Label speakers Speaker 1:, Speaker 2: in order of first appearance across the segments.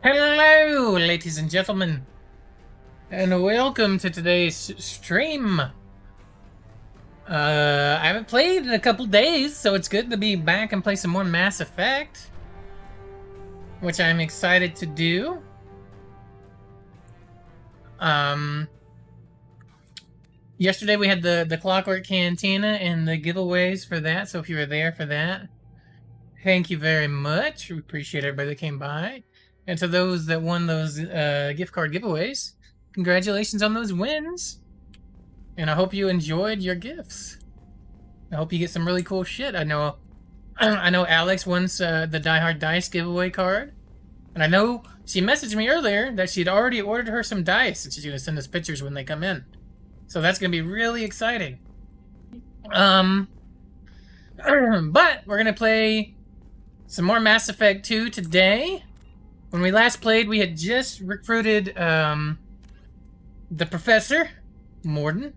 Speaker 1: Hello, ladies and gentlemen, and welcome to today's stream. I haven't played in a couple days, so it's good to be back and play some more Mass Effect, which I'm excited to do. Yesterday we had the Clockwork Cantina and the giveaways for that, so if you were there for that, thank you very much. We appreciate everybody that came by. And to those that won those gift card giveaways, congratulations on those wins. And I hope you enjoyed your gifts. I hope you get some really cool shit. I know Alex wants the Die Hard Dice giveaway card. And I know she messaged me earlier that she'd already ordered her some dice and she's going to send us pictures when they come in. So that's going to be really exciting. But we're going to play some more Mass Effect 2 today. When we last played, we had just recruited the Professor, Morden.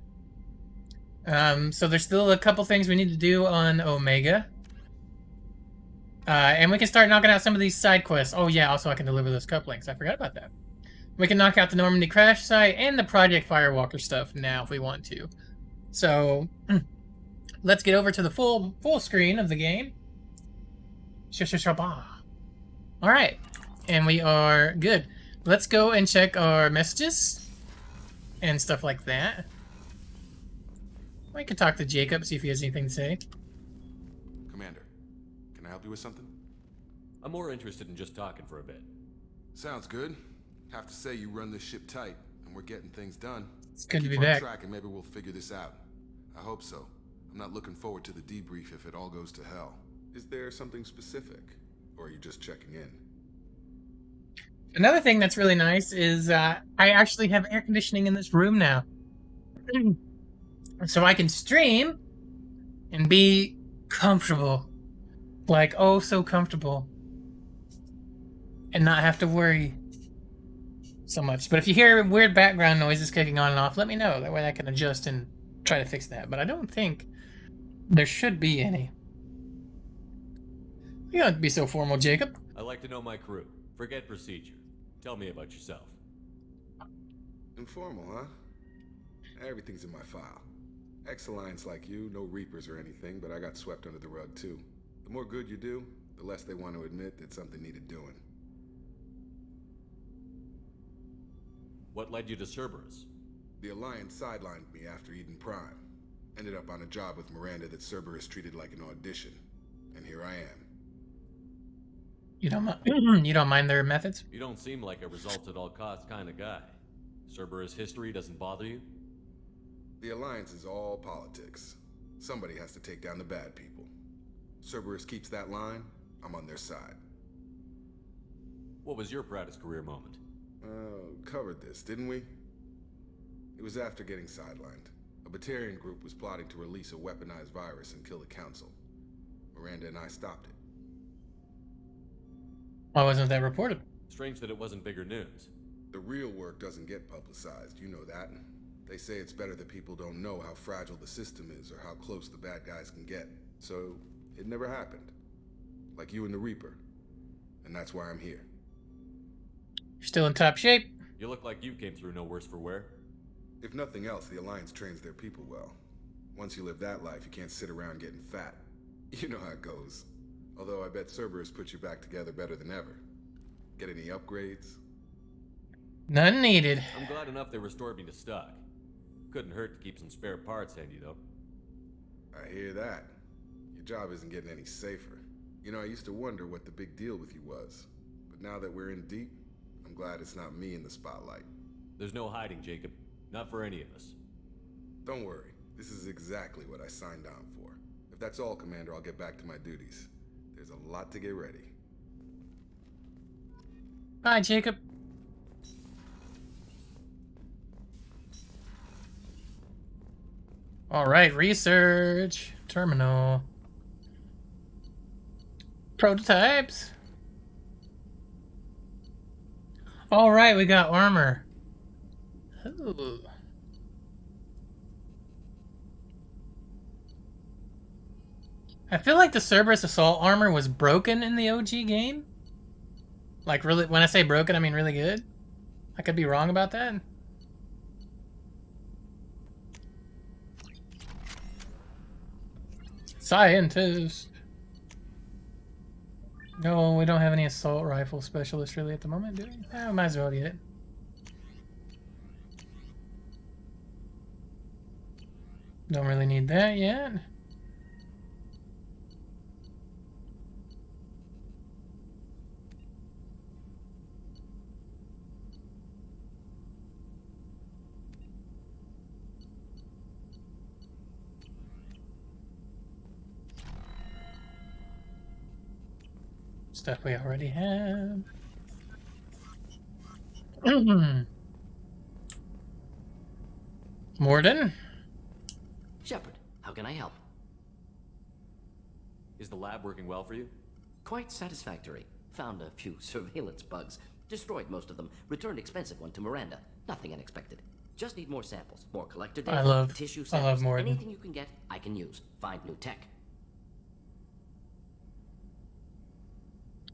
Speaker 1: So there's still a couple things we need to do on Omega. And we can start knocking out some of these side quests. Oh yeah, also I can deliver those couplings. I forgot about that. We can knock out the Normandy crash site and the Project Firewalker stuff now if we want to. So let's get over to the full screen of the game. Alright. And we are good. Let's go and check our messages and stuff like that. I could talk to Jacob, see if he has anything to say.
Speaker 2: Commander, can I help you with something?
Speaker 3: I'm more interested in just talking for a bit.
Speaker 2: Sounds good. Have to say you run this ship tight, and we're getting things done.
Speaker 1: It's good to be
Speaker 2: Keep on
Speaker 1: back.
Speaker 2: track and maybe we'll figure this out. I hope so. I'm not looking forward to the debrief if it all goes to hell. Is there something specific, or are you just checking in?
Speaker 1: Another thing that's really nice is I actually have air conditioning in this room now. So I can stream and be comfortable. Like, oh, so comfortable. And not have to worry so much. But if you hear weird background noises kicking on and off, let me know. That way I can adjust and try to fix that. But I don't think there should be any. You don't have to be so formal, Jacob.
Speaker 3: I like to know my crew. Forget procedure. Tell me about yourself.
Speaker 2: Informal, huh? Everything's in my file. Ex-Alliance like you, no Reapers or anything, but I got swept under the rug too. The more good you do, the less they want to admit that something needed doing.
Speaker 3: What led you to Cerberus?
Speaker 2: The Alliance sidelined me after Eden Prime. Ended up on a job with Miranda that Cerberus treated like an audition. And here I am.
Speaker 1: You don't mind their methods?
Speaker 3: You don't seem like a results-at-all-costs kind of guy. Cerberus history doesn't bother you?
Speaker 2: The Alliance is all politics. Somebody has to take down the bad people. Cerberus keeps that line, I'm on their side.
Speaker 3: What was your proudest career moment?
Speaker 2: Covered this, didn't we? It was after getting sidelined. A Batarian group was plotting to release a weaponized virus and kill the Council. Miranda and I stopped it.
Speaker 1: Why wasn't that reported?
Speaker 3: Strange that it wasn't bigger news.
Speaker 2: The real work doesn't get publicized, you know that. They say it's better that people don't know how fragile the system is or how close the bad guys can get. So, it never happened. Like you and the Reaper. And that's why I'm here.
Speaker 1: You're still in top shape.
Speaker 3: You look like you came through no worse for wear.
Speaker 2: If nothing else, the Alliance trains their people well. Once you live that life, you can't sit around getting fat. You know how it goes. Although I bet Cerberus puts you back together better than ever. Get any upgrades?
Speaker 1: None needed.
Speaker 3: I'm glad enough they restored me to stock. Couldn't hurt to keep some spare parts handy, though.
Speaker 2: I hear that. Your job isn't getting any safer. You know, I used to wonder what the big deal with you was. But now that we're in deep, I'm glad it's not me in the spotlight.
Speaker 3: There's no hiding, Jacob. Not for any of us.
Speaker 2: Don't worry. This is exactly what I signed on for. If that's all, Commander, I'll get back to my duties. There's a lot to get ready.
Speaker 1: Bye, Jacob. Alright, research. Terminal. Prototypes. Alright, we got armor. Ooh. I feel like the Cerberus assault armor was broken in the OG game. Like, really, when I say broken, I mean really good. I could be wrong about that. Scientist. No, we don't have any assault rifle specialists really at the moment, do we? Oh, might as well get it. Don't really need that yet. Stuff we already have. Morden?
Speaker 4: Shepard, how can I help?
Speaker 3: Is the lab working well for you?
Speaker 4: Quite satisfactory. Found a few surveillance bugs. Destroyed most of them. Returned expensive one to Miranda. Nothing unexpected. Just need more samples. More collector data. Tissue samples.
Speaker 1: I love Morden.
Speaker 4: Anything you can get, I can use. Find new tech.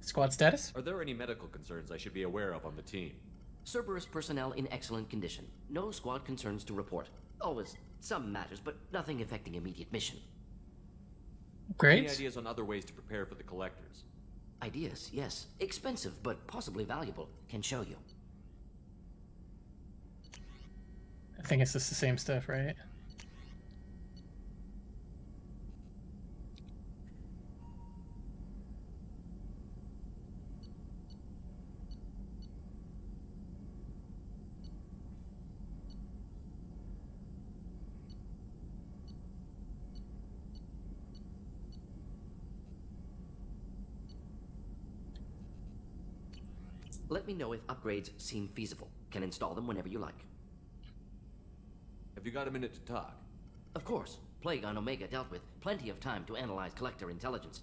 Speaker 1: Squad status?
Speaker 3: Are there any medical concerns I should be aware of on the team?
Speaker 4: Cerberus personnel in excellent condition. No squad concerns to report. Always some matters, but nothing affecting immediate mission.
Speaker 1: Great.
Speaker 3: Any ideas on other ways to prepare for the collectors?
Speaker 4: Ideas, yes. Expensive, but possibly valuable. Can show you.
Speaker 1: I think it's just the same stuff, right?
Speaker 4: Let me know if upgrades seem feasible. Can install them whenever you like.
Speaker 3: Have you got a minute to talk?
Speaker 4: Of course. Plague on Omega dealt with. Plenty of time to analyze collector intelligence.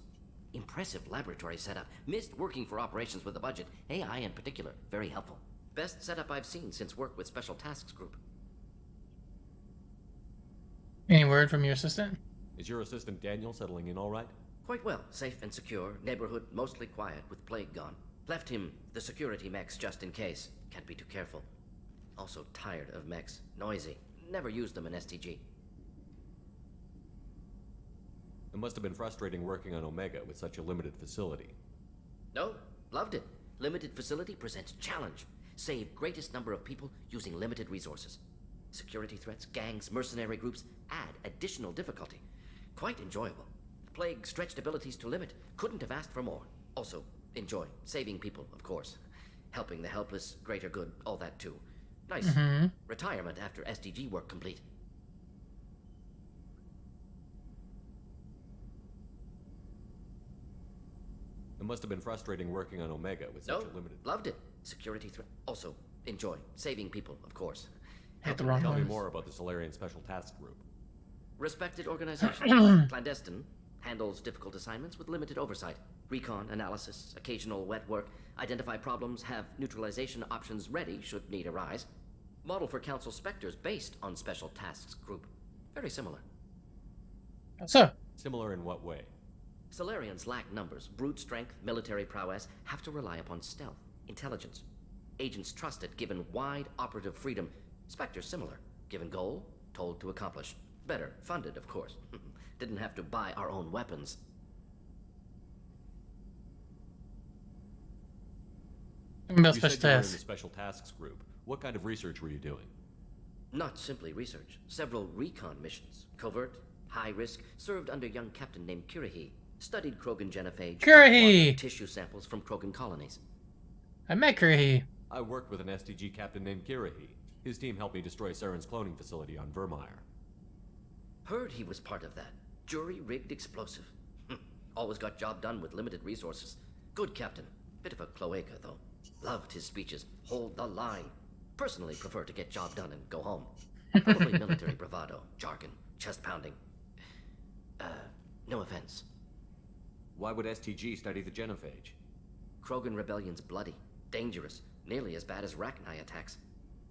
Speaker 4: Impressive laboratory setup. Missed working for operations with a budget. AI in particular. Very helpful. Best setup I've seen since work with Special Tasks Group.
Speaker 1: Any word from your assistant?
Speaker 3: Is your assistant Daniel settling in all right?
Speaker 4: Quite well. Safe and secure. Neighborhood mostly quiet with Plague gone. Left him the security mechs just in case. Can't be too careful. Also tired of mechs. Noisy. Never used them in STG.
Speaker 3: It must have been frustrating working on Omega with such a limited facility.
Speaker 4: No, loved it. Limited facility presents challenge. Save greatest number of people using limited resources. Security threats, gangs, mercenary groups add additional difficulty. Quite enjoyable. Plague stretched abilities to limit. Couldn't have asked for more. Also, enjoy. Saving people, of course. Helping the helpless, greater good, all that too. Nice. Retirement after SDG work complete.
Speaker 3: It must have been frustrating working on Omega with such a limited...
Speaker 4: Loved it. Security threat. Also, enjoy. Saving people, of course.
Speaker 1: Hit the wrong
Speaker 3: Tell me
Speaker 1: one.
Speaker 3: more about the Solarian Special Task Group.
Speaker 4: Respected organization. Clandestine. Handles difficult assignments with limited oversight. Recon, analysis, occasional wet work. Identify problems, have neutralization options ready should need arise. Model for Council Spectres based on Special Tasks Group. Very similar.
Speaker 1: So,
Speaker 3: Similar in what way?
Speaker 4: Solarians lack numbers, brute strength, military prowess, have to rely upon stealth, intelligence. Agents trusted, given wide operative freedom. Spectres similar, given goal, told to accomplish. Better, funded, of course. Didn't have to buy our own weapons.
Speaker 1: about
Speaker 3: You
Speaker 1: special
Speaker 3: said you were in the
Speaker 1: tasks.
Speaker 3: Special Tasks Group. What kind of research were you doing?
Speaker 4: Not simply research. Several recon missions. Covert, high risk, served under a young captain named Kirahi. Studied Krogan genophage.
Speaker 1: Kirahi!
Speaker 4: Tissue samples from Krogan colonies.
Speaker 1: I met Kirahi.
Speaker 3: I worked with an SDG captain named Kirahi. His team helped me destroy Saren's cloning facility on Vermeer.
Speaker 4: Heard he was part of that. Jury-rigged explosive. Always got job done with limited resources. Good captain. Bit of a cloaca, though. Loved his speeches. Hold the line. Personally prefer to get job done and go home. Probably military bravado, jargon, chest pounding. No offense.
Speaker 3: Why would STG study the genophage?
Speaker 4: Krogan rebellion's bloody, dangerous, nearly as bad as Rachni attacks.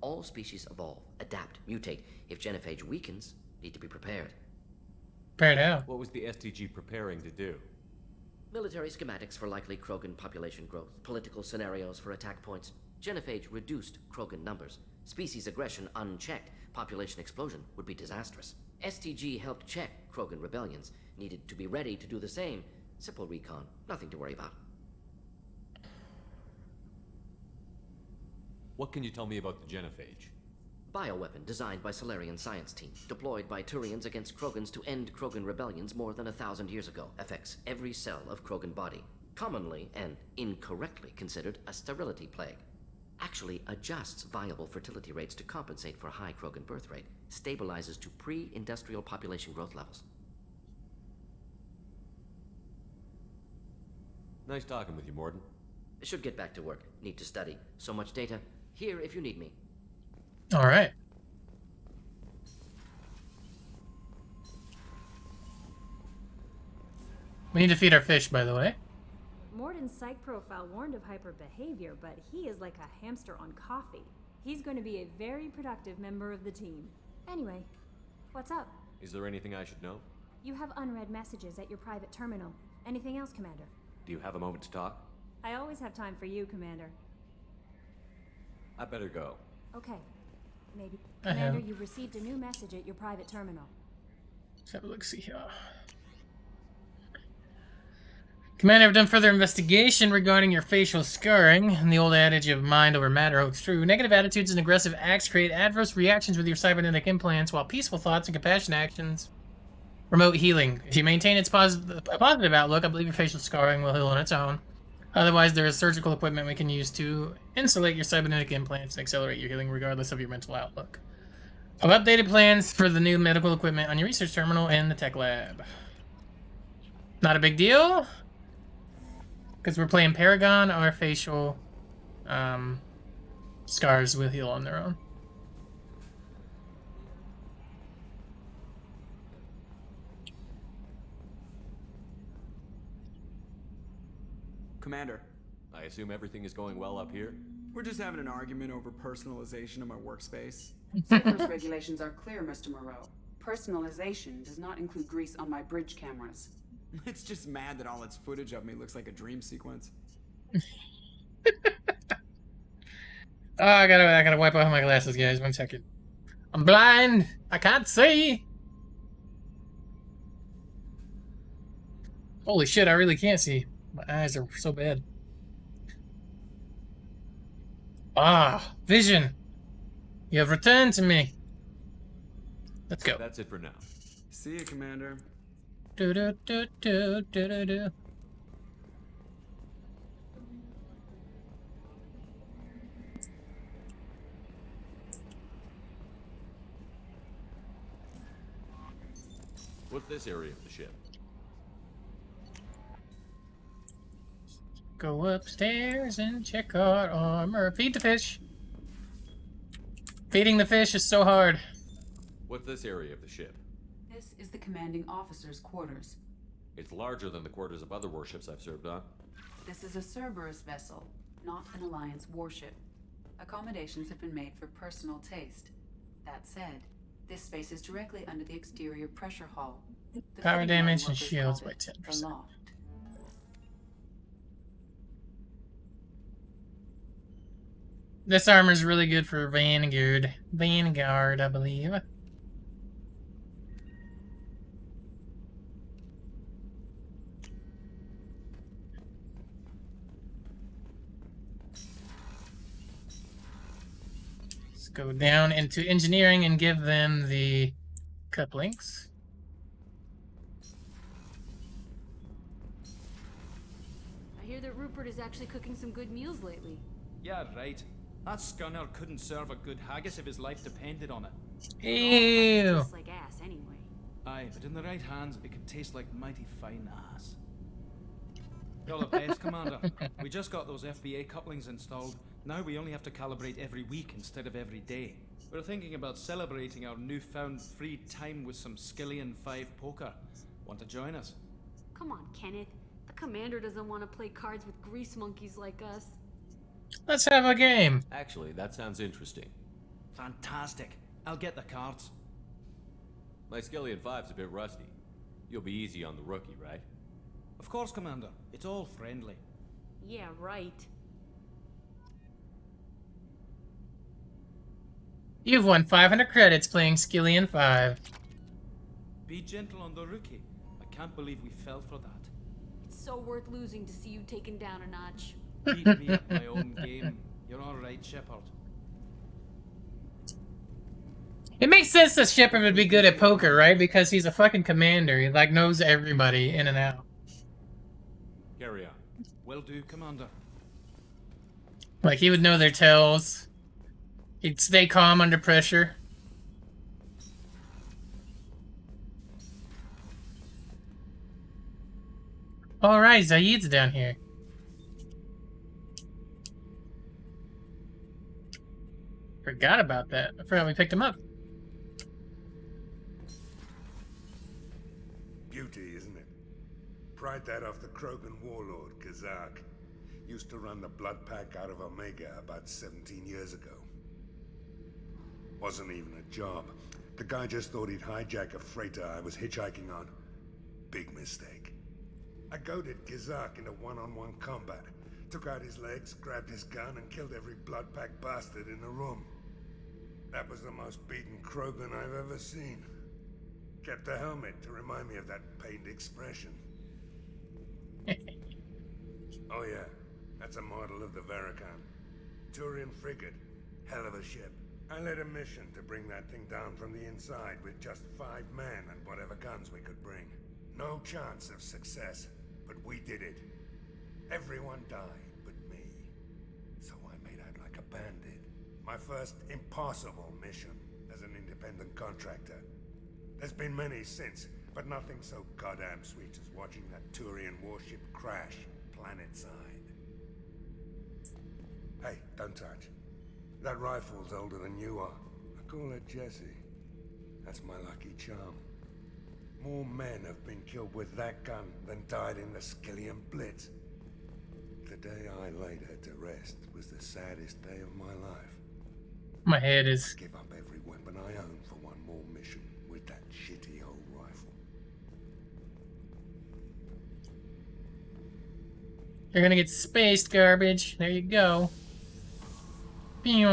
Speaker 4: All species evolve, adapt, mutate. If genophage weakens, need to be prepared.
Speaker 1: Prepared out.
Speaker 3: What was the STG preparing to do?
Speaker 4: Military schematics for likely Krogan population growth, political scenarios for attack points. Genophage reduced Krogan numbers. Species aggression unchecked, population explosion would be disastrous. STG helped check Krogan rebellions, needed to be ready to do the same. Simple recon, nothing to worry about.
Speaker 3: What can you tell me about the genophage?
Speaker 4: Bioweapon designed by Solarian science team, deployed by Turians against Krogans to end Krogan rebellions more than 1,000 years ago. Affects every cell of Krogan body. Commonly and incorrectly considered a sterility plague. Actually adjusts viable fertility rates to compensate for high Krogan birth rate. Stabilizes to pre-industrial population growth levels.
Speaker 3: Nice talking with you, Morden.
Speaker 4: Should get back to work. Need to study. So much data. Here if you need me.
Speaker 1: All right. We need to feed our fish, by the way.
Speaker 5: Morden's psych profile warned of hyper behavior, but he is like a hamster on coffee. He's going to be a very productive member of the team. Anyway, what's up?
Speaker 3: Is there anything I should know?
Speaker 5: You have unread messages at your private terminal. Anything else, Commander?
Speaker 3: Do you have a moment to talk?
Speaker 5: I always have time for you, Commander.
Speaker 3: I better go.
Speaker 5: Okay. Maybe.
Speaker 1: I have.
Speaker 5: Commander, you've received a new message at your private terminal.
Speaker 1: Let's have a look, see here. Commander, I've done further investigation regarding your facial scarring, and the old adage of mind over matter holds true. Negative attitudes and aggressive acts create adverse reactions with your cybernetic implants, while peaceful thoughts and compassionate actions promote healing. If you maintain its positive outlook, I believe your facial scarring will heal on its own. Otherwise, there is surgical equipment we can use to insulate your cybernetic implants and accelerate your healing regardless of your mental outlook. I've updated plans for the new medical equipment on your research terminal in the tech lab. Not a big deal, because we're playing Paragon. Our facial scars will heal on their own.
Speaker 6: Commander,
Speaker 3: I assume everything is going well up here?
Speaker 6: we're just having an argument over personalization of my workspace.
Speaker 7: Cerberus regulations are clear, Mr. Moreau. Personalization does not include grease on my bridge cameras.
Speaker 6: It's just mad that all its footage of me looks like a dream sequence.
Speaker 1: Oh, I gotta wipe off my glasses, guys. 1 second. I'm blind. I can't see. Holy shit! I really can't see. My eyes are so bad. Ah, vision. You have returned to me. Let's go.
Speaker 3: That's it for now.
Speaker 6: See you, Commander.
Speaker 1: Do do do do do do do.
Speaker 3: What's this area of the ship?
Speaker 1: Go upstairs and check our armor. Feed the fish. Feeding the fish is so hard.
Speaker 3: What's this area of the ship?
Speaker 7: This is the commanding officer's quarters.
Speaker 3: It's larger than the quarters of other warships I've served on.
Speaker 7: This is a Cerberus vessel, not an Alliance warship. Accommodations have been made for personal taste. That said, this space is directly under the exterior pressure hull. The
Speaker 1: Power
Speaker 7: fitting
Speaker 1: damage
Speaker 7: line
Speaker 1: and
Speaker 7: workers
Speaker 1: shields
Speaker 7: call
Speaker 1: by
Speaker 7: it
Speaker 1: 10%.
Speaker 7: The loft.
Speaker 1: This armor is really good for Vanguard. Vanguard, I believe. Let's go down into engineering and give them the couplings.
Speaker 8: I hear that Rupert is actually cooking some good meals lately.
Speaker 9: Yeah, right. That scunner couldn't serve a good haggis if his life depended on it.
Speaker 1: Ew.
Speaker 8: Tastes like ass anyway.
Speaker 9: Aye, but in the right hands, it could taste like mighty fine ass. You're the best, Commander. We just got those FBA couplings installed. Now we only have to calibrate every week instead of every day. We're thinking about celebrating our newfound free time with some Skillian 5 poker. Want to join us?
Speaker 8: Come on, Kenneth. The commander doesn't want to play cards with grease monkeys like us.
Speaker 1: Let's have a game.
Speaker 3: Actually, that sounds interesting.
Speaker 9: Fantastic. I'll get the cards.
Speaker 3: My Skillian 5's a bit rusty. You'll be easy on the rookie, right?
Speaker 9: Of course, Commander. It's all friendly.
Speaker 8: Yeah, right.
Speaker 1: You've won 500 credits playing Skillian 5.
Speaker 9: Be gentle on the rookie. I can't believe we fell for that.
Speaker 8: It's so worth losing to see you taken down a notch.
Speaker 9: Beat me at my own game. You're all right, Shepard.
Speaker 1: It makes sense that Shepard would be good at poker, right? Because he's a fucking commander. He, like, knows everybody in and out.
Speaker 3: Carry on.
Speaker 9: Will do, Commander.
Speaker 1: Like, he would know their tells. He'd stay calm under pressure. Alright, Zaid's down here. Forgot about that. I forgot we picked him up.
Speaker 10: Beauty, isn't it? Pried that off the Krogan warlord, Kazak. Used to run the blood pack out of Omega about 17 years ago. Wasn't even a job. The guy just thought he'd hijack a freighter I was hitchhiking on. Big mistake. I goaded Kazak into one-on-one combat. Took out his legs, grabbed his gun, and killed every blood pack bastard in the room. That was the most beaten Krogan I've ever seen. Kept the helmet to remind me of that pained expression. Oh yeah, that's a model of the Verican. Turian frigate. Hell of a ship. I led a mission to bring that thing down from the inside with just 5 men and whatever guns we could bring. No chance of success, but we did it. Everyone died but me. So I made out like a bandit. My first impossible mission as an independent contractor. There's been many since, but nothing so goddamn sweet as watching that Turian warship crash planet-side. Hey, don't touch. That rifle's older than you are. I call it Jesse. That's my lucky charm. More men have been killed with that gun than died in the Skillian Blitz. The day I laid her to rest was the saddest day of my life.
Speaker 1: My head is...
Speaker 10: Give up every weapon I own for one more mission with that shitty old rifle.
Speaker 1: You're gonna get spaced, garbage. There you go. Pew.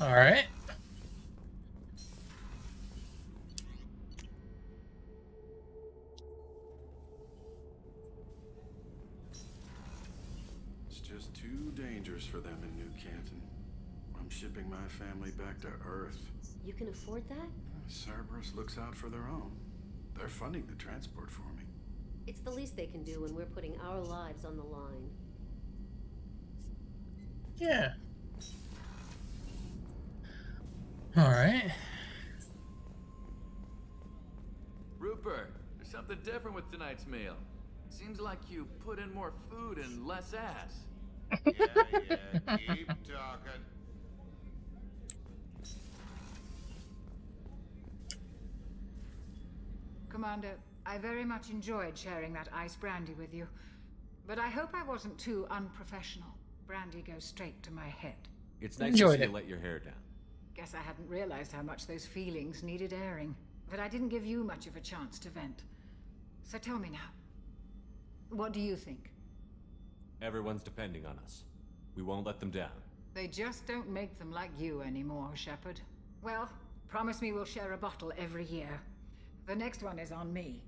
Speaker 1: Alright.
Speaker 2: It's just too dangerous for them in New Canton. I'm shipping my family back to Earth.
Speaker 11: You can afford that?
Speaker 2: Cerberus looks out for their own. They're funding the transport for me.
Speaker 11: It's the least they can do when we're putting our lives on the line.
Speaker 1: Yeah. Alright.
Speaker 12: Rupert, there's something different with tonight's meal. Seems like you put in more food and less ass.
Speaker 13: Yeah, keep talking.
Speaker 14: Commander, I very much enjoyed sharing that ice brandy with you. But I hope I wasn't too unprofessional. Brandy goes straight to my head.
Speaker 3: It's nice to see you let your hair down.
Speaker 14: Guess I hadn't realized how much those feelings needed airing. But I didn't give you much of a chance to vent. So tell me now. What do you think?
Speaker 3: Everyone's depending on us. We won't let them down.
Speaker 14: They just don't make them like you anymore, Shepard. Well, promise me we'll share a bottle every year. The next one is on me.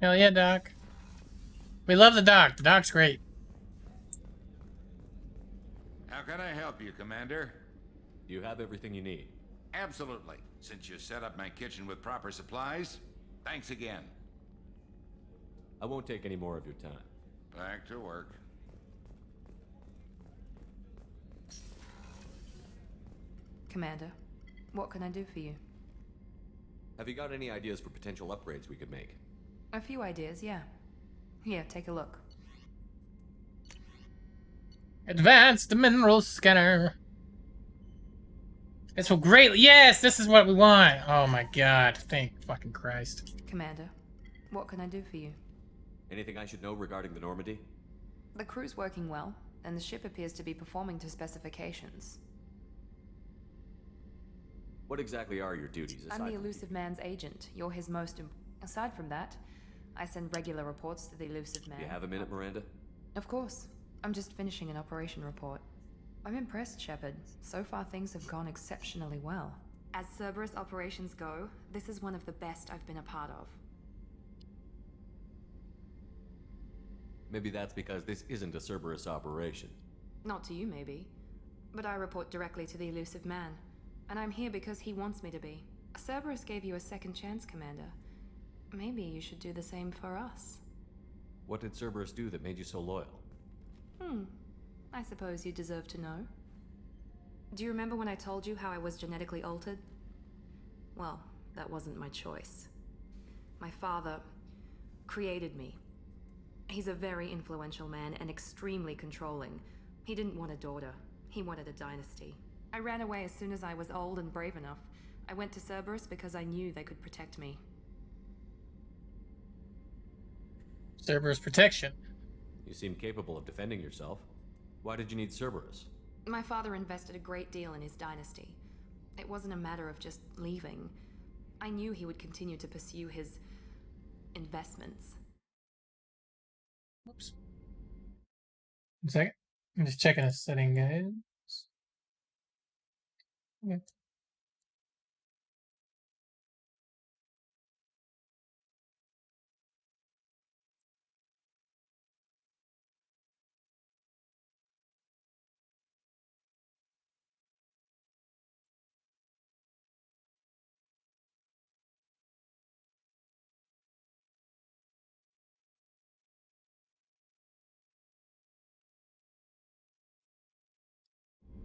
Speaker 1: Hell yeah, Doc. We love the Doc. The Doc's great.
Speaker 13: How can I help you, Commander?
Speaker 3: You have everything you need.
Speaker 13: Absolutely. Since you set up my kitchen with proper supplies, thanks again.
Speaker 3: I won't take any more of your time.
Speaker 13: Back to work.
Speaker 15: Commander, what can I do for you?
Speaker 3: Have you got any ideas for potential upgrades we could make?
Speaker 15: A few ideas, yeah. Here, take a look.
Speaker 1: Advanced mineral scanner. It's so great. Yes, this is what we want. Oh my god. Thank fucking Christ.
Speaker 15: Commander, what can I do for you?
Speaker 3: Anything I should know regarding the Normandy?
Speaker 15: The crew's working well, and the ship appears to be performing to specifications.
Speaker 3: What exactly are your duties aside
Speaker 15: I'm the
Speaker 3: from
Speaker 15: elusive man's agent. You're his most aside from that, I send regular reports to the elusive man.
Speaker 3: You have a minute, Miranda?
Speaker 15: Of course. I'm just finishing an operation report. I'm impressed, Shepard. So far things have gone exceptionally well. As Cerberus operations go, this is one of the best I've been a part of.
Speaker 3: Maybe that's because this isn't a Cerberus operation.
Speaker 15: Not to you, maybe. But I report directly to the elusive man. And I'm here because he wants me to be. Cerberus gave you a second chance, Commander. Maybe you should do the same for us.
Speaker 3: What did Cerberus do that made you so loyal?
Speaker 15: I suppose you deserve to know. Do you remember when I told you how I was genetically altered? Well, that wasn't my choice. My father created me. He's a very influential man and extremely controlling. He didn't want a daughter. He wanted a dynasty. I ran away as soon as I was old and brave enough. I went to Cerberus because I knew they could protect me.
Speaker 1: Cerberus protection.
Speaker 3: You seem capable of defending yourself. Why did you need Cerberus?
Speaker 15: My father invested a great deal in his dynasty. It wasn't a matter of just leaving. I knew he would continue to pursue his investments.
Speaker 1: Oops. 1 second. I'm just checking a setting, guys. Okay.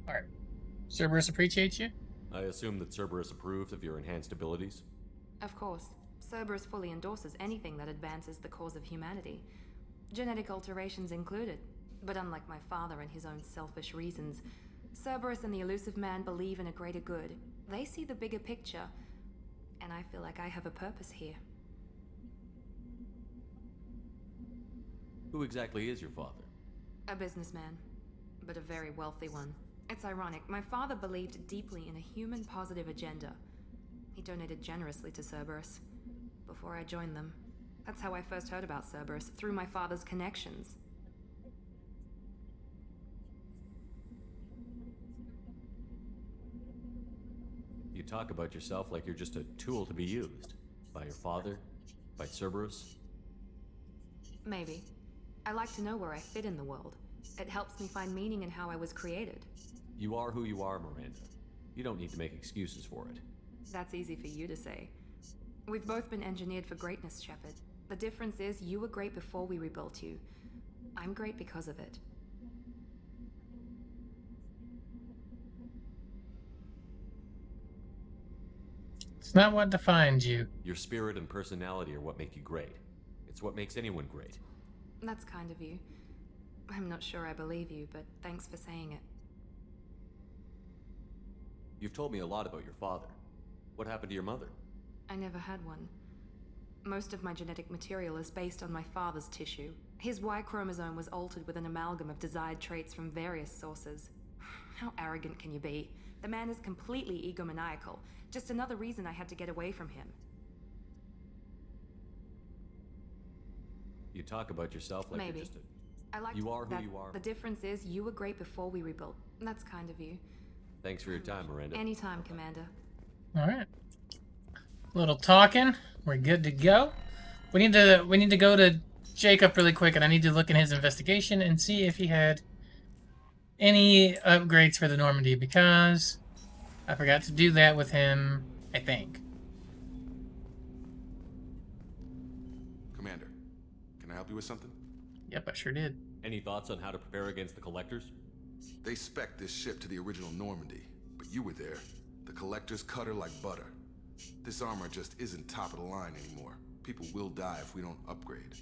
Speaker 1: Alright. Cerberus appreciates you?
Speaker 3: I assume that Cerberus approved of your enhanced abilities?
Speaker 15: Of course. Cerberus fully endorses anything that advances the cause of humanity. Genetic alterations included. But unlike my father and his own selfish reasons, Cerberus and the elusive man believe in a greater good. They see the bigger picture, and I feel like I have a purpose here.
Speaker 3: Who exactly is your father?
Speaker 15: A businessman, but a very wealthy one. It's ironic, my father believed deeply in a human-positive agenda. He donated generously to Cerberus before I joined them. That's how I first heard about Cerberus, through my father's connections.
Speaker 3: You talk about yourself like you're just a tool to be used. By your father? By Cerberus?
Speaker 15: Maybe. I like to know where I fit in the world. It helps me find meaning in how I was created.
Speaker 3: You are who you are, Miranda. You don't need to make excuses for it.
Speaker 15: That's easy for you to say. We've both been engineered for greatness, Shepard. The difference is you were great before we rebuilt you. I'm great because of it.
Speaker 1: It's not what defines you.
Speaker 3: Your spirit and personality are what make you great. It's what makes anyone great.
Speaker 15: That's kind of you. I'm not sure I believe you, but thanks for saying it.
Speaker 3: You've told me a lot about your father. What happened to your mother?
Speaker 15: I never had one. Most of my genetic material is based on my father's tissue. His Y chromosome was altered with an amalgam of desired traits from various sources. How arrogant can you be? The man is completely egomaniacal. Just another reason I had to get away from him.
Speaker 3: You talk about yourself like
Speaker 15: Maybe.
Speaker 3: you're just a...
Speaker 15: I like
Speaker 3: You are who
Speaker 15: that
Speaker 3: you are.
Speaker 15: The difference is you were great before we rebuilt. That's kind of you.
Speaker 3: Thanks for your time, Miranda.
Speaker 15: Anytime, Commander.
Speaker 1: Alright. Little talking. We're good to go. We need to go to Jacob really quick, and I need to look in his investigation and see if he had any upgrades for the Normandy, because I forgot to do that with him, I think.
Speaker 2: Commander, can I help you with something?
Speaker 1: Yep, I sure did.
Speaker 3: Any thoughts on how to prepare against the Collectors?
Speaker 2: They spec'd this ship to the original Normandy, but you were there. The Collectors cut her like butter. This armor just isn't top of the line anymore. People will die if we don't upgrade.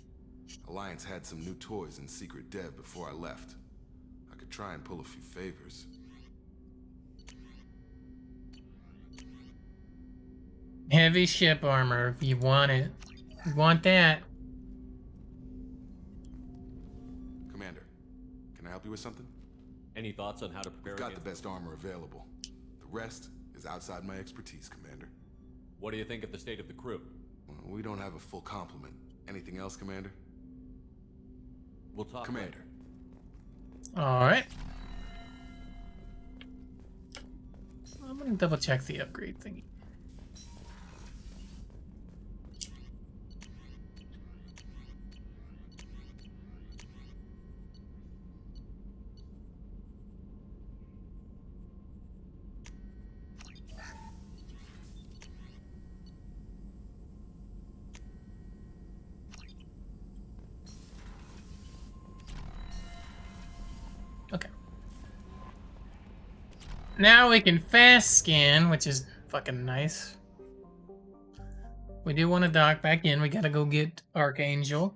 Speaker 2: Alliance had some new toys in secret dev before I left. I could try and pull a few favors.
Speaker 1: Heavy ship armor, if you want it. You want that.
Speaker 2: Commander, can I help help you with something?
Speaker 3: Any thoughts on how to prepare?
Speaker 2: We've got the best armor available. The rest is outside my expertise, Commander.
Speaker 3: What do you think of the state of the crew?
Speaker 2: Well, we don't have a full complement. Anything else, Commander?
Speaker 3: We'll talk
Speaker 2: Commander.
Speaker 3: later.
Speaker 1: Alright. I'm gonna double check the upgrade thingy. Okay. Now we can fast scan, which is fucking nice. We do want to dock back in. We gotta go get Archangel.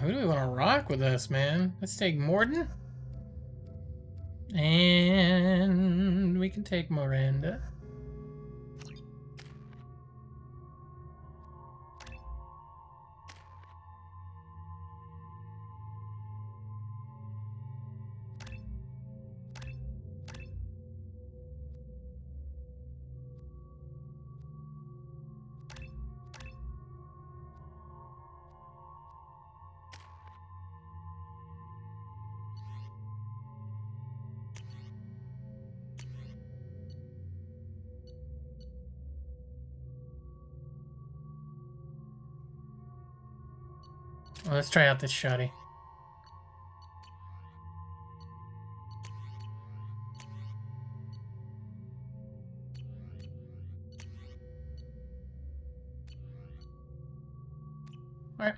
Speaker 1: Who do we want to rock with us, man? Let's take Morden. And we can take Miranda. Well, let's try out this shoddy. Alright.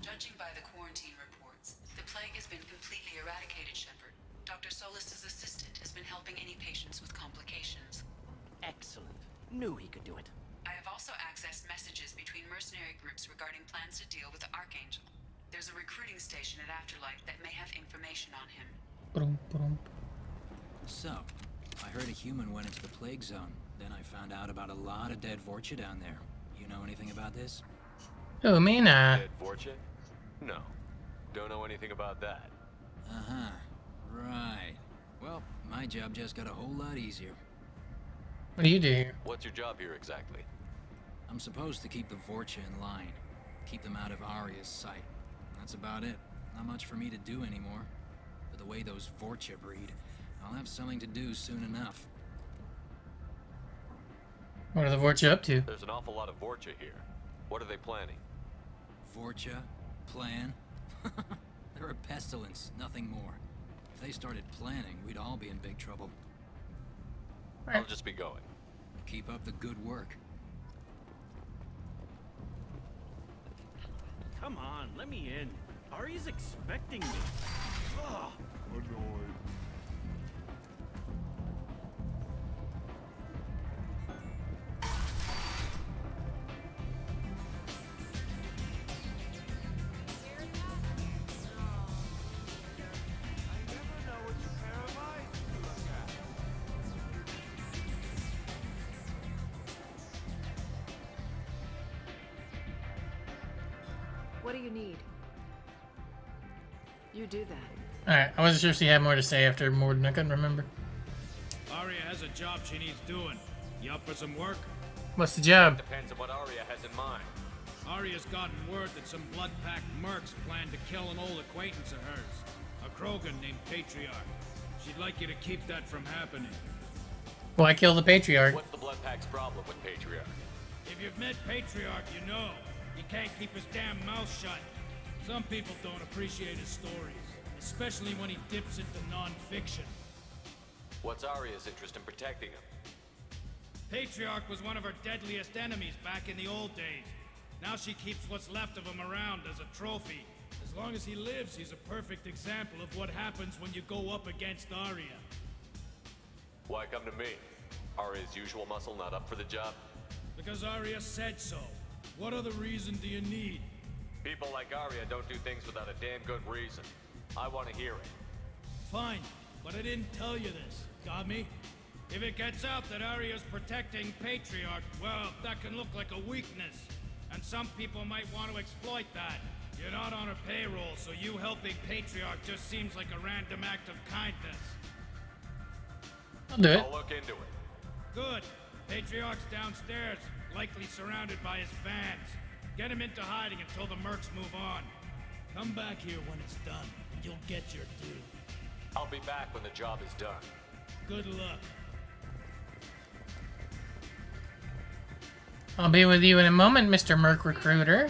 Speaker 7: Judging by the quarantine reports, the plague has been completely eradicated, Shepard. Dr. Solis's assistant has been helping any patients with complications.
Speaker 4: Excellent. Knew he could do it.
Speaker 7: I have also accessed messages between mercenary groups regarding plans to deal with the Archangel. There's a recruiting station at Afterlife that may have information on him.
Speaker 16: So, I heard a human went into the plague zone. Then I found out about a lot of dead Vorcha down there. You know anything about this?
Speaker 1: Oh, me nah.
Speaker 17: Dead Vorcha? No. Don't know anything about that.
Speaker 16: Uh-huh. Right. Well, my job just got a whole lot easier.
Speaker 1: What do you do?
Speaker 17: What's your job here exactly?
Speaker 16: I'm supposed to keep the Vorcha in line. Keep them out of Arya's sight. That's about it. Not much for me to do anymore. But the way those Vorcha breed, I'll have something to do soon enough.
Speaker 1: What are the Vorcha up to?
Speaker 17: There's an awful lot of Vorcha here. What are they planning?
Speaker 16: Vorcha? Plan? They're a pestilence, nothing more. If they started planning, we'd all be in big trouble.
Speaker 17: I'll just be going.
Speaker 16: Keep up the good work.
Speaker 18: Come on, let me in. Ari's expecting me. Ugh. Annoyed.
Speaker 15: What do you need? You do that.
Speaker 1: Alright, I wasn't sure if she had more to say after Morden. I couldn't remember.
Speaker 18: Arya has a job she needs doing. You up for some work?
Speaker 1: What's the job?
Speaker 17: Depends on what Arya has in mind.
Speaker 18: Arya's gotten word that some blood-packed mercs plan to kill an old acquaintance of hers, a Krogan named Patriarch. She'd like you to keep that from happening.
Speaker 1: Why kill the Patriarch?
Speaker 17: What's the Bloodpack's problem with Patriarch?
Speaker 18: If you've met Patriarch, you know. He can't keep his damn mouth shut. Some people don't appreciate his stories, especially when he dips into non-fiction.
Speaker 17: What's Arya's interest in protecting him?
Speaker 18: Patriarch was one of her deadliest enemies back in the old days. Now she keeps what's left of him around as a trophy. As long as he lives, he's a perfect example of what happens when you go up against Arya.
Speaker 17: Why come to me? Arya's usual muscle not up for the job?
Speaker 18: Because Arya said so. What other reason do you need?
Speaker 17: People like Arya don't do things without a damn good reason. I want to hear it.
Speaker 18: Fine, but I didn't tell you this. Got me? If it gets out that Arya's protecting Patriarch, well, that can look like a weakness. And some people might want to exploit that. You're not on her payroll, so you helping Patriarch just seems like a random act of kindness.
Speaker 1: I'll do it.
Speaker 17: I'll look into it.
Speaker 18: Good. Patriarch's downstairs, likely surrounded by his fans. Get him into hiding until the mercs move on. Come back here when it's done, and you'll get your due.
Speaker 17: I'll be back when the job is done.
Speaker 18: Good luck.
Speaker 1: I'll be with you in a moment, Mr. Merc Recruiter.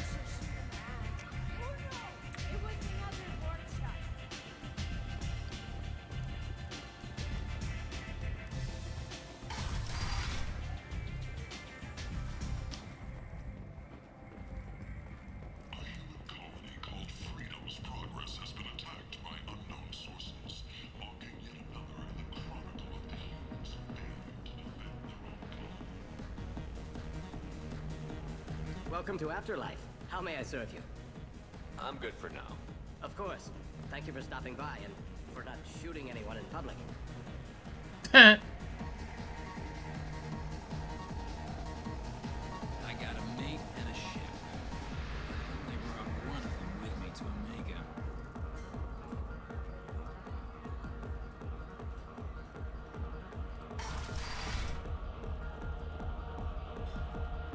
Speaker 19: Welcome to Afterlife. How may I serve you?
Speaker 17: I'm good for now.
Speaker 19: Of course. Thank you for stopping by and for not shooting anyone in public.
Speaker 16: I got a mate and a ship. They brought one of them with me to Omega.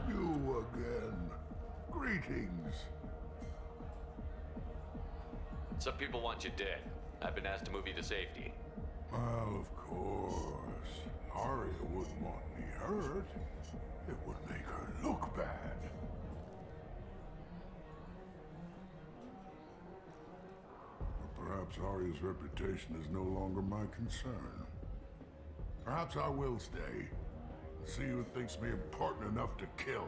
Speaker 10: You again. Greetings.
Speaker 17: Some people want you dead. I've been asked to move you to safety.
Speaker 10: Well, of course. Arya wouldn't want me hurt. It would make her look bad. But perhaps Arya's reputation is no longer my concern. Perhaps I will stay. See who thinks me important enough to kill.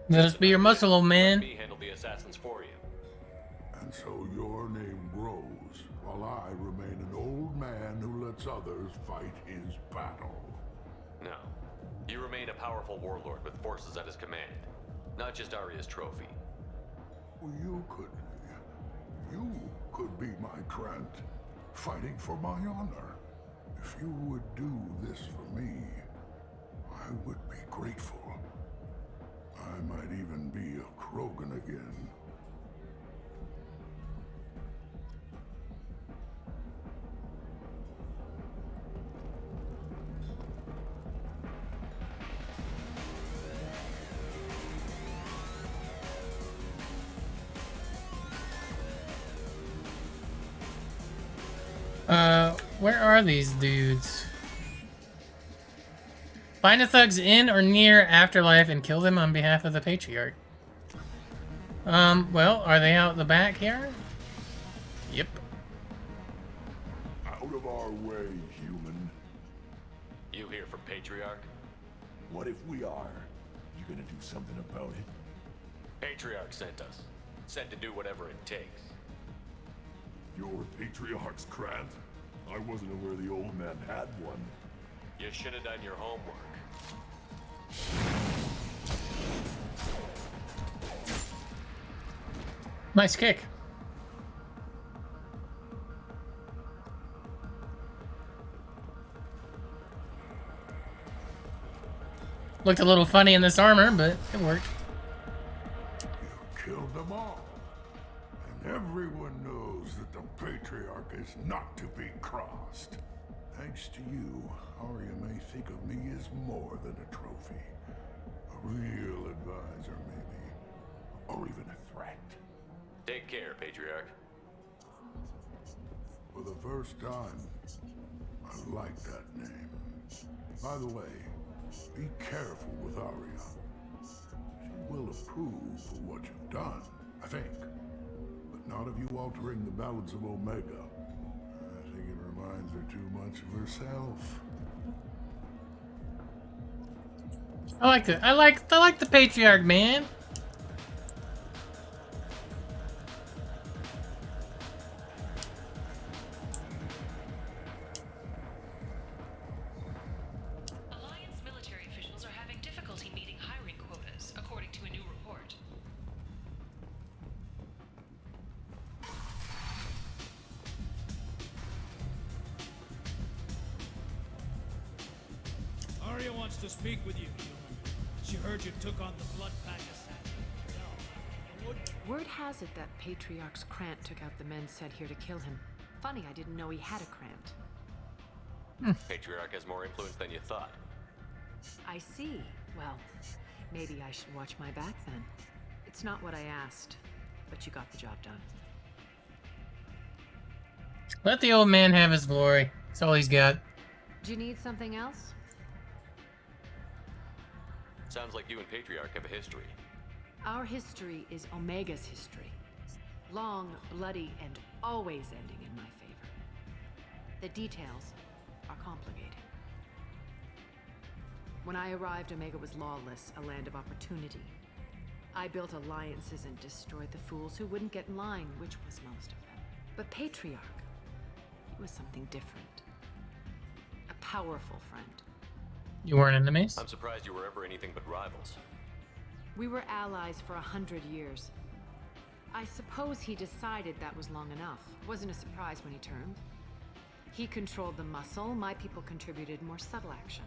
Speaker 1: Let us be your muscle, old man.
Speaker 17: Let me handle the assassins for you.
Speaker 10: And so your name grows, while I remain an old man who lets others fight his battle.
Speaker 17: No. You remain a powerful warlord with forces at his command. Not just Arya's trophy.
Speaker 10: Well, you could be my Trent, fighting for my honor. If you would do this for me, I would be grateful. I might even be a Krogan again.
Speaker 1: Where are these dudes? Find the thugs in or near Afterlife and kill them on behalf of the Patriarch. Well, are they out the back here? Yep.
Speaker 10: Out of our way, human.
Speaker 17: You here from Patriarch?
Speaker 10: What if we are? You gonna do something about it?
Speaker 17: Patriarch sent us. Said to do whatever it takes.
Speaker 10: You're Patriarch's Krant? I wasn't aware the old man had one.
Speaker 17: You should have done your homework.
Speaker 1: Nice kick. Looked a little funny in this armor, but it worked.
Speaker 10: You killed them all. And everyone knows that the Patriarch is not to be crossed. Thanks to you, Arya may think of me as more than a trophy. A real advisor, maybe. Or even a threat.
Speaker 17: Take care, Patriarch.
Speaker 10: For the first time, I like that name. By the way, be careful with Arya. She will approve of what you've done, I think. But not of you altering the balance of Omega. I think it reminds her too much of herself.
Speaker 1: I like it. I like the Patriarch, man.
Speaker 18: Maria wants to speak with you, human. She heard you took on the Blood Pack assassin.
Speaker 20: Word has it that Patriarch's Krant took out the men sent here to kill him. Funny, I didn't know he had a Krant.
Speaker 17: Patriarch has more influence than you thought.
Speaker 20: I see. Well, maybe I should watch my back then. It's not what I asked, but you got the job done.
Speaker 1: Let the old man have his glory. That's all he's got.
Speaker 20: Do you need something else?
Speaker 17: Sounds like you and Patriarch have a history.
Speaker 20: Our history is Omega's history. Long, bloody, and always ending in my favor. The details are complicated. When I arrived, Omega was lawless, a land of opportunity. I built alliances and destroyed the fools who wouldn't get in line, which was most of them. But Patriarch, he was something different. A powerful friend.
Speaker 1: You weren't enemies?
Speaker 17: I'm surprised you were ever anything but rivals.
Speaker 20: We were allies for 100 years. I suppose he decided that was long enough. Wasn't a surprise when he turned. He controlled the muscle, my people contributed more subtle action.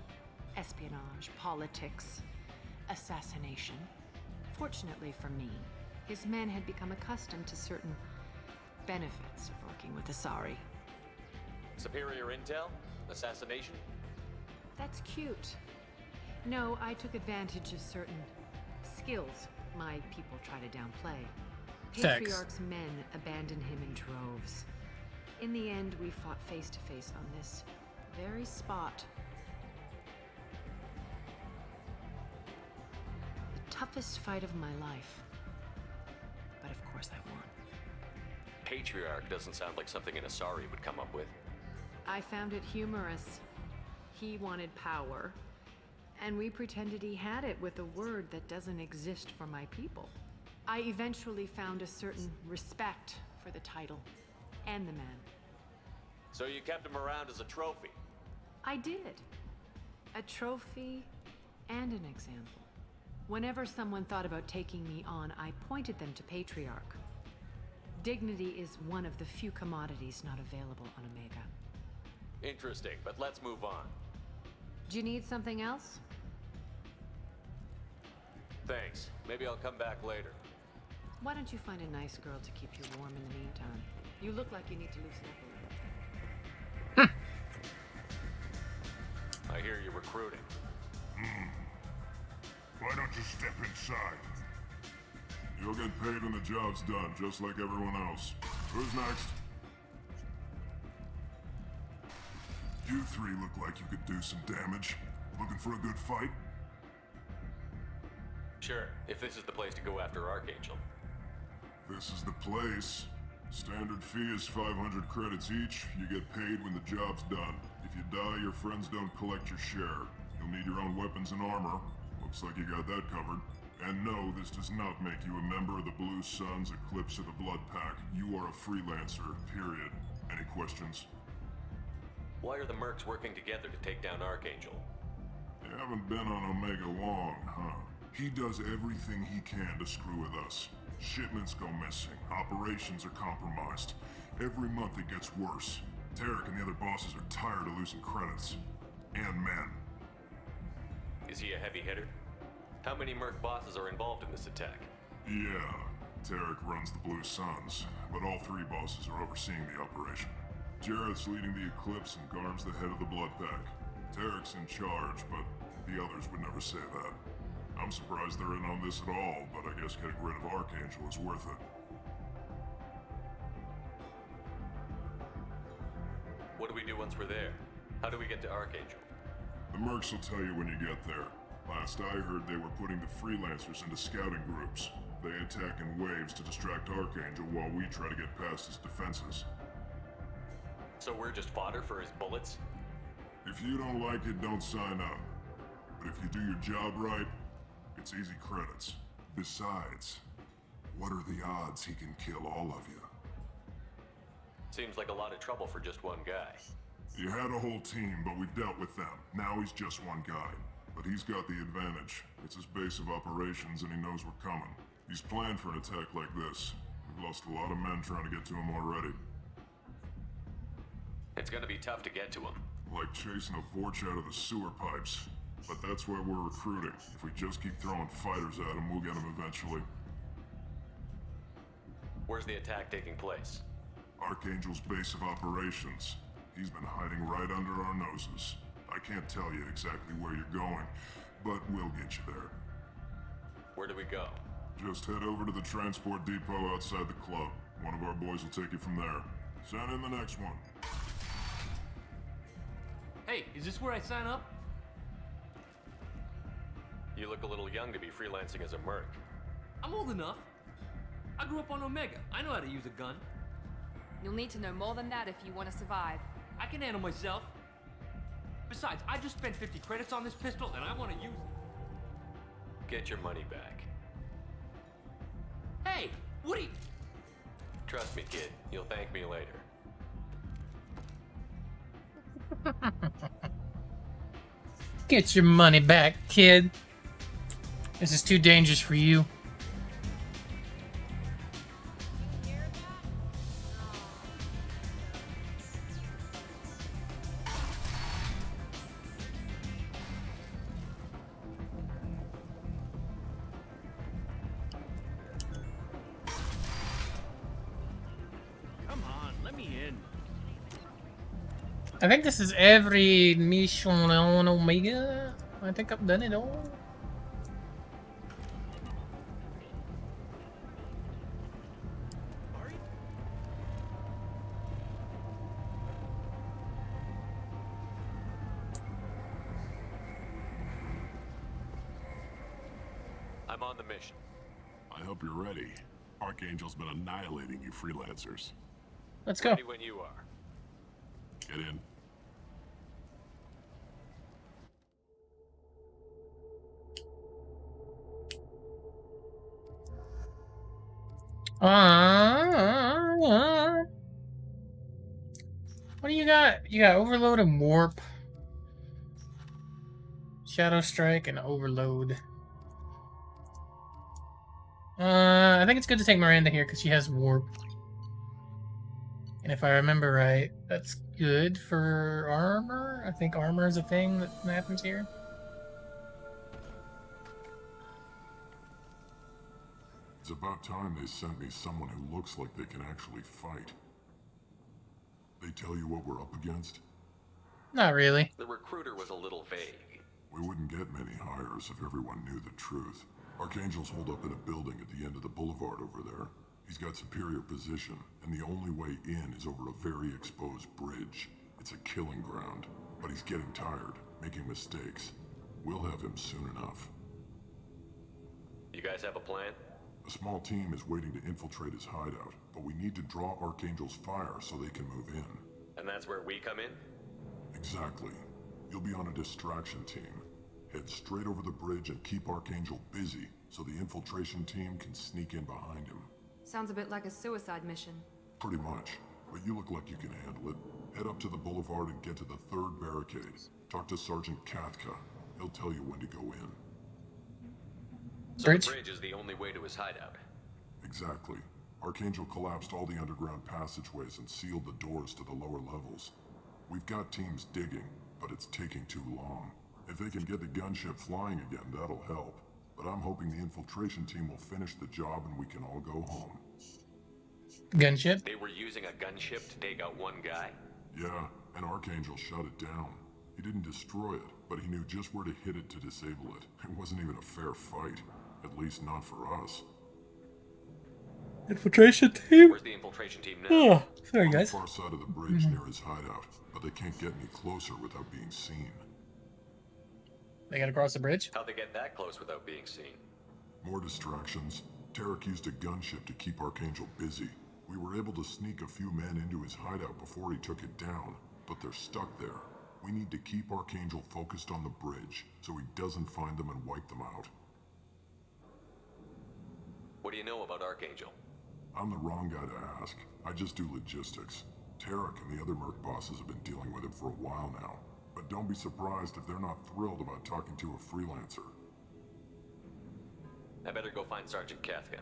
Speaker 20: Espionage, politics, assassination. Fortunately for me, his men had become accustomed to certain benefits of working with Asari.
Speaker 17: Superior intel? Assassination?
Speaker 20: That's cute. No, I took advantage of certain skills my people try to downplay. Patriarch's men abandoned him in droves. In the end, we fought face to face on this very spot. The toughest fight of my life. But of course I won.
Speaker 17: Patriarch doesn't sound like something an Asari would come up with.
Speaker 20: I found it humorous. He wanted power, and we pretended he had it with a word that doesn't exist for my people. I eventually found a certain respect for the title and the man.
Speaker 17: So you kept him around as a trophy?
Speaker 20: I did. A trophy and an example. Whenever someone thought about taking me on, I pointed them to Patriarch. Dignity is one of the few commodities not available on Omega.
Speaker 17: Interesting, but let's move on.
Speaker 20: Do you need something else?
Speaker 17: Thanks. Maybe I'll come back later.
Speaker 20: Why don't you find a nice girl to keep you warm in the meantime? You look like you need to loosen up a little.
Speaker 17: I hear you're recruiting.
Speaker 21: Why don't you step inside? You'll get paid when the job's done, just like everyone else. Who's next? You three look like you could do some damage. Looking for a good fight?
Speaker 17: Sure, if this is the place to go after Archangel.
Speaker 21: This is the place. Standard fee is 500 credits each. You get paid when the job's done. If you die, your friends don't collect your share. You'll need your own weapons and armor. Looks like you got that covered. And no, this does not make you a member of the Blue Suns, Eclipse, or the Blood Pack. You are a freelancer, period. Any questions?
Speaker 17: Why are the mercs working together to take down Archangel?
Speaker 21: You haven't been on Omega long, huh? He does everything he can to screw with us. Shipments go missing, operations are compromised. Every month it gets worse. Tarek and the other bosses are tired of losing credits. And men.
Speaker 17: Is he a heavy hitter? How many merc bosses are involved in this attack?
Speaker 21: Yeah, Tarek runs the Blue Suns, but all three bosses are overseeing the operation. Jareth's leading the Eclipse and Garm's the head of the Blood Pack. Tarek's in charge, but the others would never say that. I'm surprised they're in on this at all, but I guess getting rid of Archangel is worth it.
Speaker 17: What do we do once we're there? How do we get to Archangel?
Speaker 21: The mercs will tell you when you get there. Last I heard, they were putting the freelancers into scouting groups. They attack in waves to distract Archangel while we try to get past his defenses.
Speaker 17: So we're just fodder for his bullets?
Speaker 21: If you don't like it, don't sign up. But if you do your job right, it's easy credits. Besides, what are the odds he can kill all of you?
Speaker 17: Seems like a lot of trouble for just one guy.
Speaker 21: You had a whole team, but we've dealt with them. Now he's just one guy. But he's got the advantage. It's his base of operations and he knows we're coming. He's planned for an attack like this. We've lost a lot of men trying to get to him already.
Speaker 17: It's gonna be tough to get to him.
Speaker 21: Like chasing a Vorch out of the sewer pipes. But that's why we're recruiting. If we just keep throwing fighters at them, we'll get them eventually.
Speaker 17: Where's the attack taking place?
Speaker 21: Archangel's base of operations. He's been hiding right under our noses. I can't tell you exactly where you're going, but we'll get you there.
Speaker 17: Where do we go?
Speaker 21: Just head over to the transport depot outside the club. One of our boys will take you from there. Send in the next one.
Speaker 12: Hey, is this where I sign up?
Speaker 17: You look a little young to be freelancing as a merc.
Speaker 12: I'm old enough. I grew up on Omega. I know how to use a gun.
Speaker 15: You'll need to know more than that if you want to survive.
Speaker 12: I can handle myself. Besides, I just spent 50 credits on this pistol and I want to use it.
Speaker 17: Get your money back.
Speaker 12: Hey, Woody!
Speaker 17: Trust me, kid. You'll thank me later.
Speaker 1: Get your money back, kid. This is too dangerous for you.
Speaker 18: Come on, let me in.
Speaker 1: I think this is every mission on Omega. I think I've done it all.
Speaker 17: I'm on the mission.
Speaker 21: I hope you're ready. Archangel's been annihilating you freelancers.
Speaker 1: Let's go.
Speaker 17: Ready when you are.
Speaker 21: Get in.
Speaker 1: What do you got? You got Overload and Warp. Shadow Strike and Overload. I think it's good to take Miranda here because she has Warp. And if I remember right, that's good for armor. I think armor is a thing that happens here.
Speaker 21: It's about time they sent me someone who looks like they can actually fight. They tell you what we're up against?
Speaker 1: Not really.
Speaker 17: The recruiter was a little vague.
Speaker 21: We wouldn't get many hires if everyone knew the truth. Archangel's holed up in a building at the end of the boulevard over there. He's got superior position, and the only way in is over a very exposed bridge. It's a killing ground, but he's getting tired, making mistakes. We'll have him soon enough.
Speaker 17: You guys have a plan?
Speaker 21: A small team is waiting to infiltrate his hideout, but we need to draw Archangel's fire so they can move in.
Speaker 17: And that's where we come in?
Speaker 21: Exactly. You'll be on a distraction team. Head straight over the bridge and keep Archangel busy so the infiltration team can sneak in behind him.
Speaker 15: Sounds a bit like a suicide mission.
Speaker 21: Pretty much, but you look like you can handle it. Head up to the boulevard and get to the third barricade. Talk to Sergeant Katka. He'll tell you when to go in.
Speaker 17: So the bridge is the only way to his hideout.
Speaker 21: Exactly. Archangel collapsed all the underground passageways and sealed the doors to the lower levels. We've got teams digging, but it's taking too long. If they can get the gunship flying again, that'll help. But I'm hoping the infiltration team will finish the job and we can all go home.
Speaker 1: Gunship?
Speaker 17: They were using a gunship to take out one guy?
Speaker 21: Yeah, and Archangel shut it down. He didn't destroy it, but he knew just where to hit it to disable it. It wasn't even a fair fight. At least not for us.
Speaker 1: Infiltration team?
Speaker 17: Where's the infiltration team now?
Speaker 1: Oh, sorry guys.
Speaker 21: On the far side of the bridge near his hideout, but they can't get any closer without being seen.
Speaker 1: They gotta cross the bridge?
Speaker 17: How'd they get that close without being seen?
Speaker 21: More distractions. Tarek used a gunship to keep Archangel busy. We were able to sneak a few men into his hideout before he took it down, but they're stuck there. We need to keep Archangel focused on the bridge so he doesn't find them and wipe them out.
Speaker 17: What do you know about Archangel?
Speaker 21: I'm the wrong guy to ask. I just do logistics. Tarek and the other merc bosses have been dealing with him for a while now. But don't be surprised if they're not thrilled about talking to a freelancer.
Speaker 17: I better go find Sergeant Katka.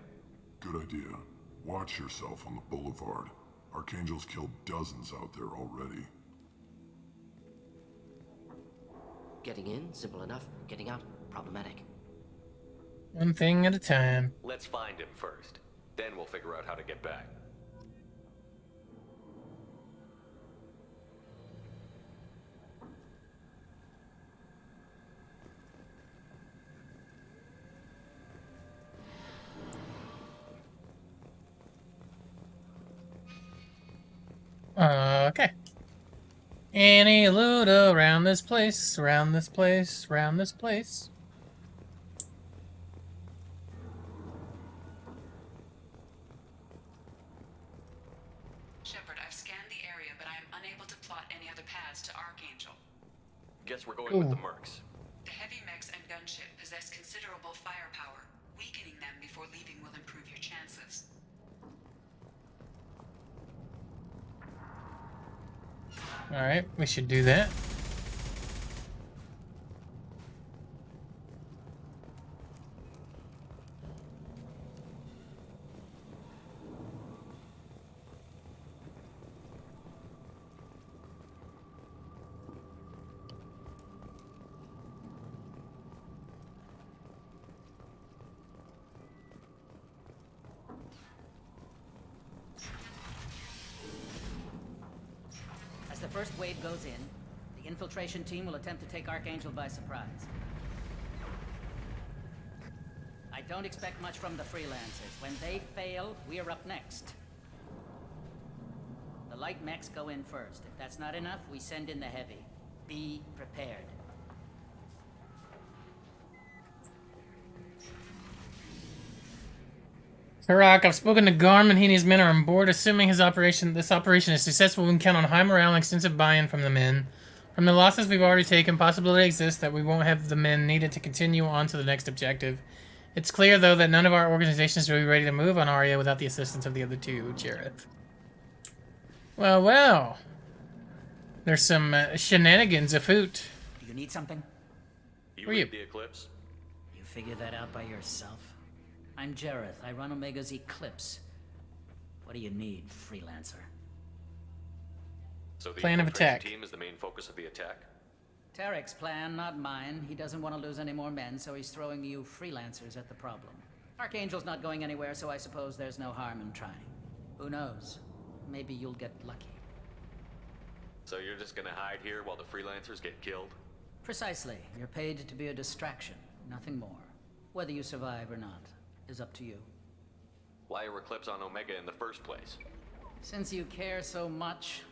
Speaker 21: Good idea. Watch yourself on the boulevard. Archangel's killed dozens out there already.
Speaker 4: Getting in, simple enough. Getting out, problematic.
Speaker 1: One thing at a time.
Speaker 17: Let's find him first. Then we'll figure out how to get back.
Speaker 1: Okay. Any loot around this place, around this place, around this place.
Speaker 7: Shepard, I've scanned the area, but I am unable to plot any other paths to Archangel.
Speaker 17: Guess we're going with the mercs.
Speaker 7: The heavy mechs and gunship possess considerable firepower. Weakening them before leaving will improve your chances.
Speaker 1: Alright, we should do that.
Speaker 5: As the first wave goes in, the infiltration team will attempt to take Archangel by surprise. I don't expect much from the freelancers. When they fail, we are up next. The light mechs go in first. If that's not enough, we send in the heavy. Be prepared.
Speaker 1: Karak, I've spoken to Garm and he and his men are on board. Assuming this operation is successful, we can count on high morale and extensive buy-in from the men. From the losses we've already taken, possibility exists that we won't have the men needed to continue on to the next objective. It's clear, though, that none of our organizations will be ready to move on Arya without the assistance of the other two, Jareth. Well, well. There's some shenanigans afoot.
Speaker 5: Do you need something?
Speaker 17: You read the Eclipse?
Speaker 5: You figure that out by yourself? I'm Jareth. I run Omega's Eclipse. What do you need, freelancer?
Speaker 17: So the
Speaker 1: Plan of
Speaker 17: infiltration
Speaker 1: attack.
Speaker 17: team is the main focus of the attack?
Speaker 5: Tarek's plan, not mine. He doesn't want to lose any more men, so he's throwing you freelancers at the problem. Archangel's not going anywhere, so I suppose there's no harm in trying. Who knows? Maybe you'll get lucky.
Speaker 17: So you're just gonna hide here while the freelancers get killed?
Speaker 5: Precisely. You're paid to be a distraction, nothing more. Whether you survive or not is up to you.
Speaker 17: Why are Eclipse on Omega in the first place?
Speaker 5: Since you care so much,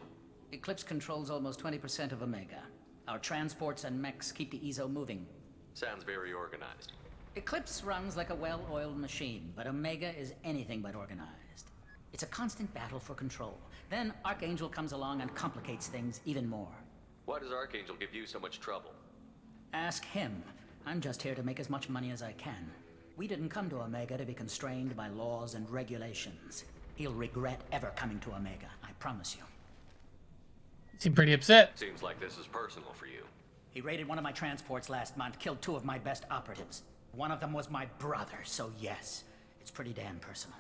Speaker 5: Eclipse controls almost 20% of Omega. Our transports and mechs keep the EZO moving.
Speaker 17: Sounds very organized.
Speaker 5: Eclipse runs like a well-oiled machine, but Omega is anything but organized. It's a constant battle for control. Then Archangel comes along and complicates things even more.
Speaker 17: Why does Archangel give you so much trouble?
Speaker 5: Ask him. I'm just here to make as much money as I can. We didn't come to Omega to be constrained by laws and regulations. He'll regret ever coming to Omega, I promise you.
Speaker 1: Seem pretty upset.
Speaker 17: Seems like this is personal for you.
Speaker 5: He raided one of my transports last month, killed 2 of my best operatives. One of them was my brother, so yes, it's pretty damn personal.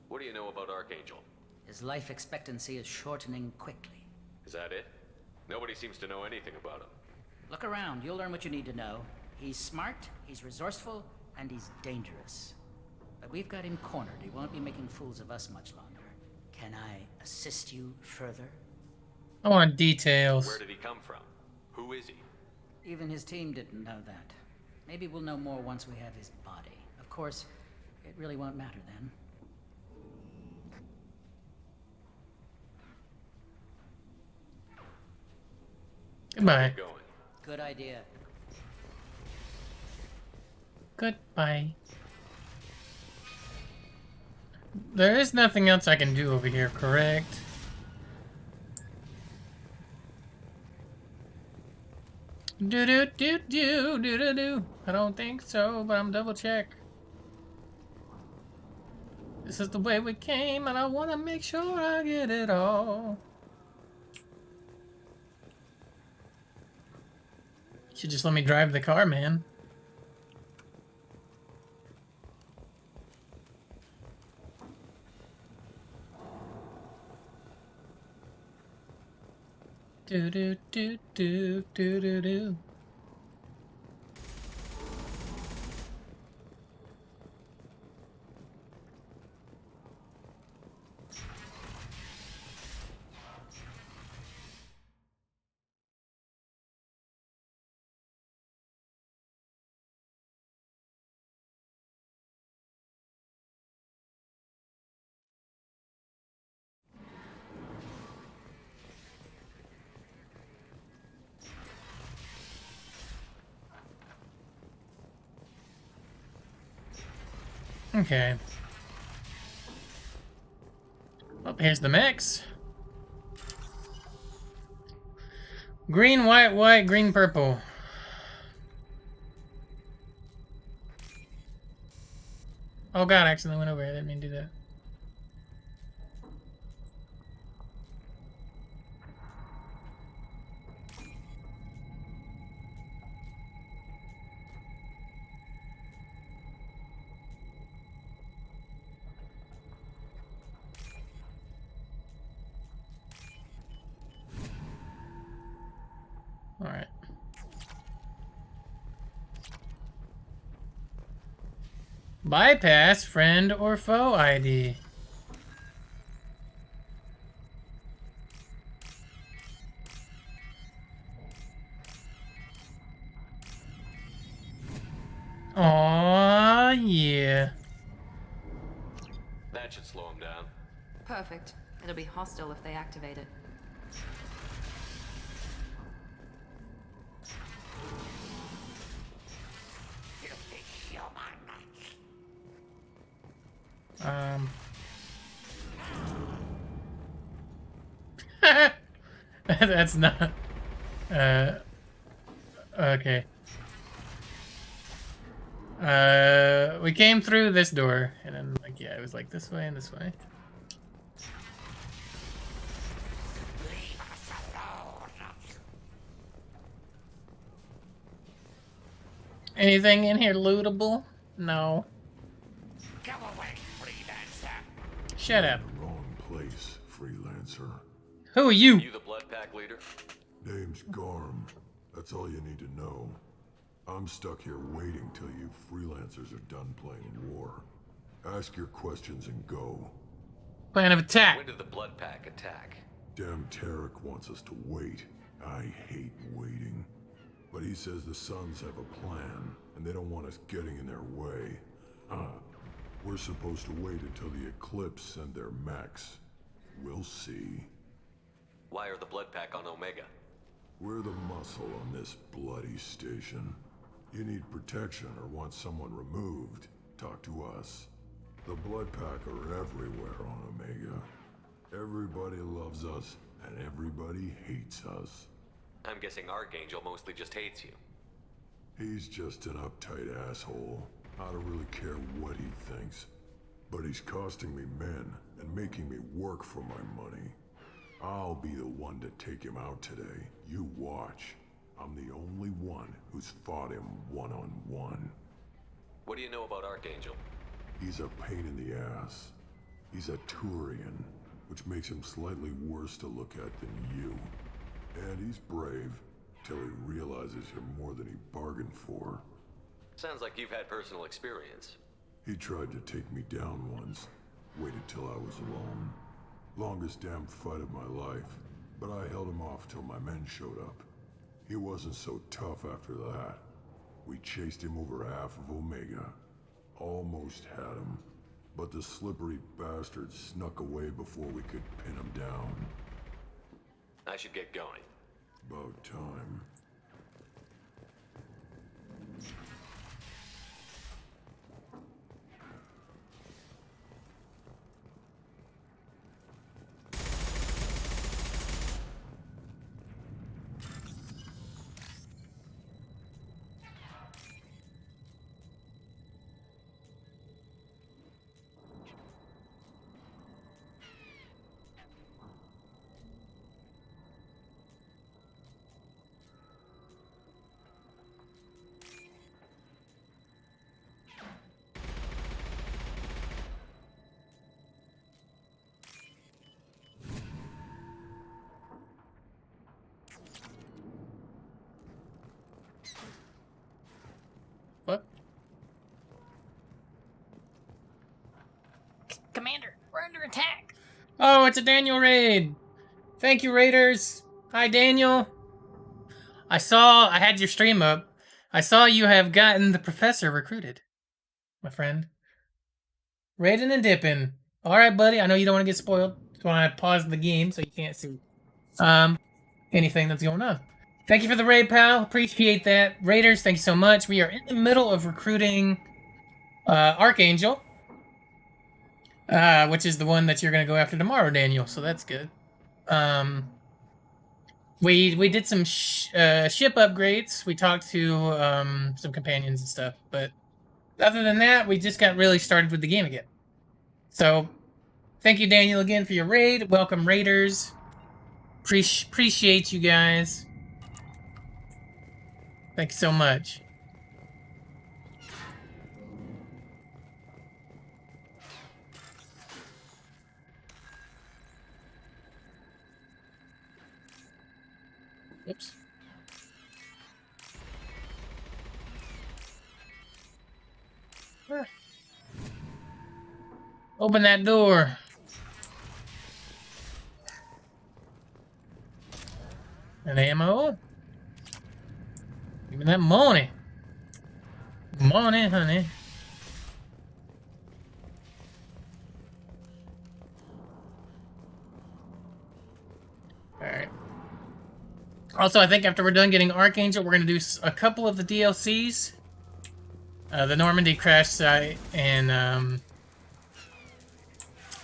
Speaker 17: What do you know about Archangel?
Speaker 5: His life expectancy is shortening quickly.
Speaker 17: Is that it? Nobody seems to know anything about him.
Speaker 5: Look around, you'll learn what you need to know. He's smart, he's resourceful, and he's dangerous. But we've got him cornered. He won't be making fools of us much longer. Can I assist you further?
Speaker 1: I want details.
Speaker 17: Where did he come from? Who is he?
Speaker 5: Even his team didn't know that. Maybe we'll know more once we have his body. Of course, it really won't matter then.
Speaker 1: Goodbye.
Speaker 5: Good idea.
Speaker 1: Goodbye. There is nothing else I can do over here, correct? Do do do do do do do. I don't think so, but I'm double check. This is the way we came, and I want to make sure I get it all. You should just let me drive the car, man. Do do do do do do do. Okay. Oh, here's the mix. Green, white, white, green, purple. Oh god, I accidentally went over here. I didn't mean to do that. Alright. Bypass friend or foe ID. Aww, yeah.
Speaker 17: That should slow him down.
Speaker 15: Perfect. It'll be hostile if they activate it.
Speaker 1: That's not... Okay. We came through this door, and then, like, yeah, it was like this way and this way. Anything in here lootable? No.
Speaker 10: Go away, freelancer.
Speaker 1: Shut up.
Speaker 21: Wrong place, freelancer.
Speaker 1: Who are you?
Speaker 17: You the blood pack leader?
Speaker 21: Name's Garm. That's all you need to know. I'm stuck here waiting till you freelancers are done playing war. Ask your questions and go.
Speaker 1: Plan of attack.
Speaker 17: When did the blood pack attack?
Speaker 21: Damn Tarek wants us to wait. I hate waiting. But he says the Suns have a plan, and they don't want us getting in their way. We're supposed to wait until the Eclipse send their mechs. We'll see.
Speaker 17: Why are the blood pack on Omega?
Speaker 21: We're the muscle on this bloody station. You need protection or want someone removed, talk to us. The blood pack are everywhere on Omega. Everybody loves us, and everybody hates us.
Speaker 17: I'm guessing Archangel mostly just hates you.
Speaker 21: He's just an uptight asshole. I don't really care what he thinks. But he's costing me men and making me work for my money. I'll be the one to take him out today. You watch. I'm the only one who's fought him one-on-one.
Speaker 17: What do you know about Archangel?
Speaker 21: He's a pain in the ass. He's a Turian, which makes him slightly worse to look at than you. And he's brave, till he realizes you're more than he bargained for.
Speaker 17: Sounds like you've had personal experience.
Speaker 21: He tried to take me down once. Waited till I was alone. Longest damn fight of my life. But I held him off till my men showed up. He wasn't so tough after that. We chased him over half of Omega. Almost had him. But the slippery bastard snuck away before we could pin him down.
Speaker 17: I should get going.
Speaker 21: About time.
Speaker 1: under attack. Oh, it's a Daniel raid. Thank you, raiders. Hi, Daniel. I had your stream up. I saw you have gotten the professor recruited, my friend. Raiding and dipping. All right, buddy. I know you don't want to get spoiled. So I pause the game so you can't see anything that's going on. Thank you for the raid, pal. Appreciate that. Raiders, thank you so much. We are in the middle of recruiting Archangel, which is the one that you're going to go after tomorrow, Daniel. So that's good. We did some ship upgrades. We talked to some companions and stuff. But other than that, we just got really started with the game again. So thank you, Daniel, again for your raid. Welcome, raiders. Appreciate you guys. Thank you so much. Oops. Open that door. And ammo. Give me that money. Money, honey. Alright. Also, I think after we're done getting Archangel, we're going to do a couple of the DLCs. The Normandy crash site and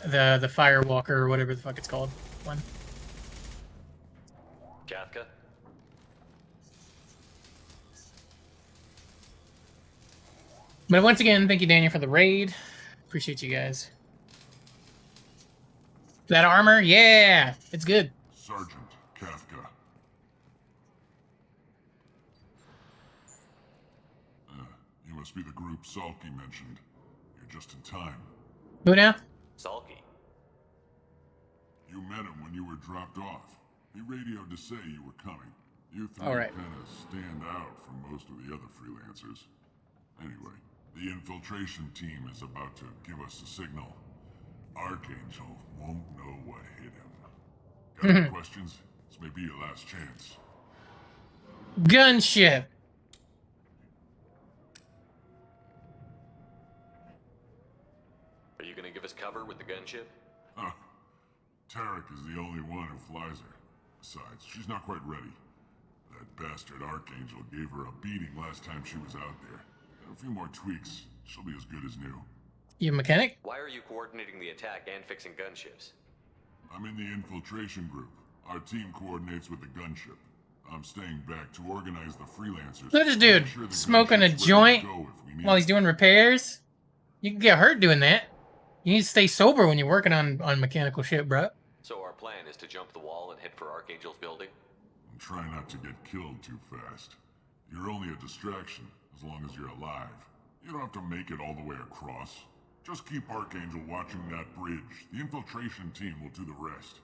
Speaker 1: the Firewalker or whatever the fuck it's called one.
Speaker 17: Kafka?
Speaker 1: But once again, thank you, Daniel, for the raid. Appreciate you guys. That armor? Yeah! It's good.
Speaker 21: Sergeant Kafka. You must be the group Salky mentioned. You're just in time.
Speaker 1: Who now?
Speaker 17: Salky.
Speaker 21: You met him when you were dropped off. He radioed to say you were coming. You three
Speaker 1: All right.
Speaker 21: kind of stand out from most of the other freelancers. Anyway, the infiltration team is about to give us a signal. Archangel won't know what hit him. Got any questions? This may be your last chance.
Speaker 1: Gunship.
Speaker 17: Are you gonna give us cover with the gunship?
Speaker 21: Huh. Tarek is the only one who flies her. Besides, she's not quite ready. That bastard Archangel gave her a beating last time she was out there. A few more tweaks, she'll be as good as new.
Speaker 1: You a mechanic?
Speaker 17: Why are you coordinating the attack and fixing gunships?
Speaker 21: I'm in the infiltration group. Our team coordinates with the gunship. I'm staying back to organize the freelancers.
Speaker 1: Look at this dude smoking a joint while he's doing repairs. You can get hurt doing that. You need to stay sober when you're working on mechanical shit, bro.
Speaker 17: So our plan is to jump the wall and head for Archangel's building?
Speaker 21: And try not to get killed too fast. You're only a distraction, as long as you're alive. You don't have to make it all the way across. Just keep Archangel watching that bridge. The infiltration team will do the rest.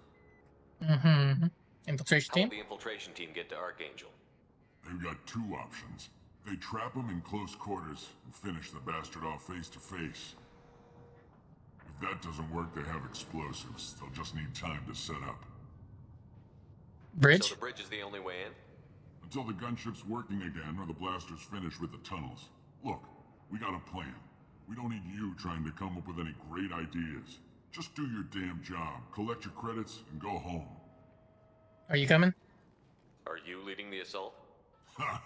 Speaker 1: Mm-hmm. Infiltration
Speaker 17: How
Speaker 1: team?
Speaker 17: will the infiltration team get to Archangel?
Speaker 21: They've got two options. They trap him in close quarters and finish the bastard off face to face. If that doesn't work, they have explosives. They'll just need time to set up.
Speaker 1: Bridge?
Speaker 17: So the bridge is the only way in?
Speaker 21: Until the gunship's working again or the blasters finish with the tunnels. Look, we got a plan. We don't need you trying to come up with any great ideas. Just do your damn job, collect your credits, and go home.
Speaker 1: Are you coming?
Speaker 17: Are you leading the assault?
Speaker 21: Ha!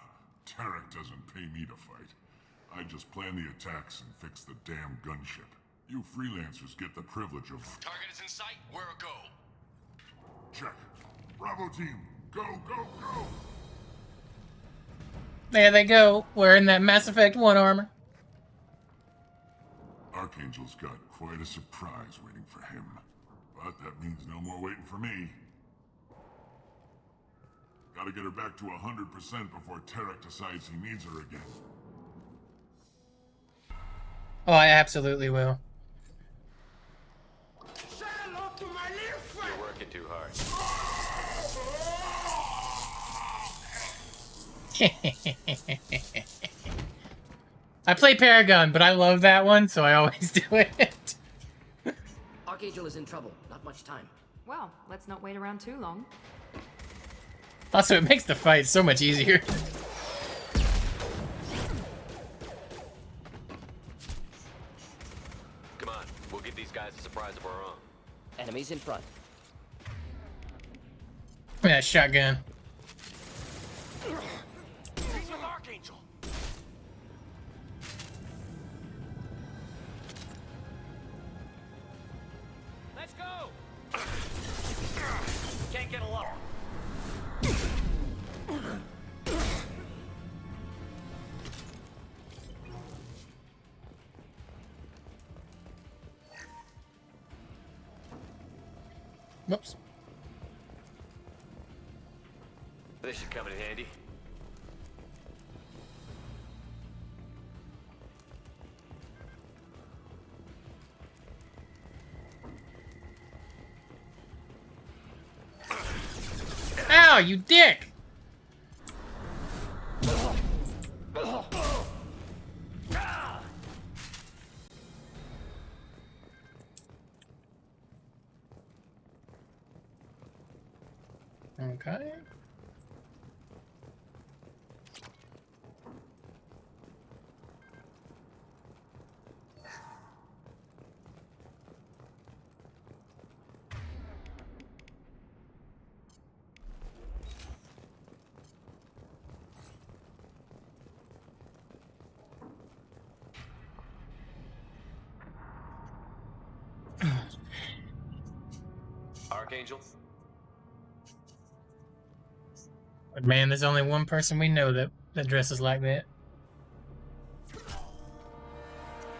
Speaker 21: Tarek doesn't pay me to fight. I just plan the attacks and fix the damn gunship. You freelancers get the privilege of...
Speaker 6: Target is in sight. Where a go?
Speaker 21: Check. Bravo team, go, go, go!
Speaker 1: There they go, wearing that Mass Effect 1 armor.
Speaker 21: Archangel's got quite a surprise waiting for him. But that means no more waiting for me. Gotta get her back to 100% before Tarek decides he needs her again.
Speaker 1: Oh, I absolutely will.
Speaker 17: You're working too hard.
Speaker 1: I play Paragon, but I love that one, so I always do it.
Speaker 4: Archangel is in trouble. Not much time.
Speaker 15: Well, let's not wait around too long.
Speaker 1: Also, it makes the fight so much easier.
Speaker 17: Come on, we'll give these guys a surprise of our own.
Speaker 4: Enemies in front.
Speaker 1: Yeah, shotgun.
Speaker 6: He's with Archangel.
Speaker 18: Let's go!
Speaker 6: Can't get along.
Speaker 1: Whoops.
Speaker 17: This should come in handy.
Speaker 1: Ow, you dick! Okay.
Speaker 17: Archangel?
Speaker 1: But man, there's only one person we know that dresses like that.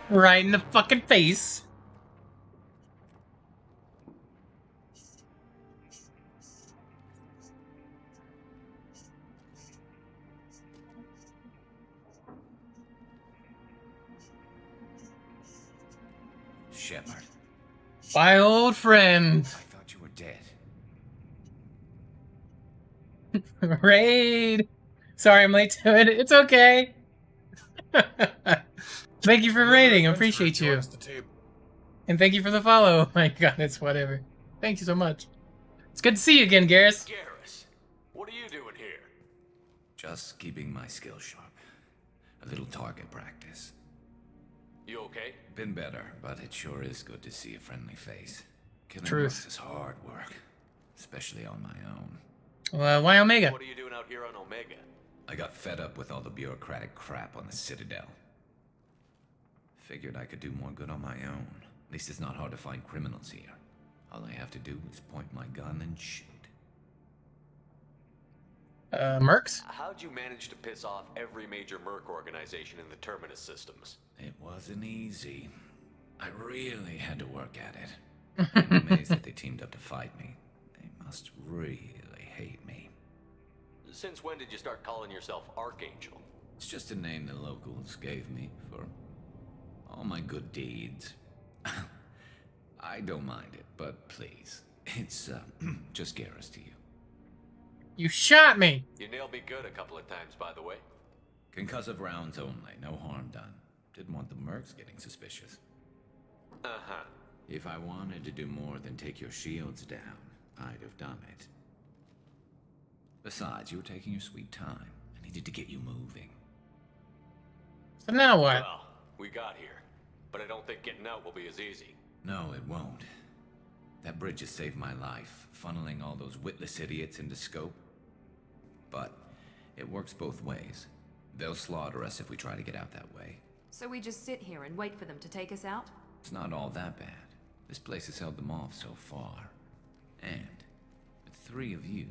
Speaker 1: Right in the fucking face.
Speaker 13: Shepard,
Speaker 1: My old friend.
Speaker 13: I thought you were dead.
Speaker 1: Raid. Sorry I'm late to it. It's okay. Thank you for raiding. I appreciate you. And thank you for the follow. Oh my god, it's whatever. Thank you so much. It's good to see you again, Garrus.
Speaker 17: Garrus, what are you doing here?
Speaker 13: Just keeping my skills sharp. A little target practice.
Speaker 17: You okay?
Speaker 13: Been better, but it sure is good to see a friendly face. Killing
Speaker 1: Truth.
Speaker 13: bugs is hard work, especially on my own.
Speaker 1: Well, why Omega?
Speaker 17: What are you doing out here on Omega?
Speaker 13: I got fed up with all the bureaucratic crap on the Citadel. Figured I could do more good on my own. At least it's not hard to find criminals here. All I have to do is point my gun and shoot.
Speaker 1: Mercs?
Speaker 17: How'd you manage to piss off every major merc organization in the Terminus systems?
Speaker 13: It wasn't easy. I really had to work at it. I'm amazed that they teamed up to fight me. They must really hate me.
Speaker 17: Since when did you start calling yourself Archangel?
Speaker 13: It's just a name the locals gave me for all my good deeds. I don't mind it, but please, it's just Garrus to you.
Speaker 1: You shot me!
Speaker 17: You nailed me good a couple of times, by the way.
Speaker 13: Concussive rounds only, no harm done. Didn't want the mercs getting suspicious.
Speaker 17: Uh-huh.
Speaker 13: If I wanted to do more than take your shields down, I'd have done it. Besides, you were taking your sweet time. I needed to get you moving.
Speaker 1: So now what?
Speaker 17: Well, we got here. But I don't think getting out will be as easy.
Speaker 13: No, it won't. That bridge has saved my life, funneling all those witless idiots into scope. But it works both ways. They'll slaughter us if we try to get out that way.
Speaker 15: So we just sit here and wait for them to take us out?
Speaker 13: It's not all that bad. This place has held them off so far. And with 3 of you,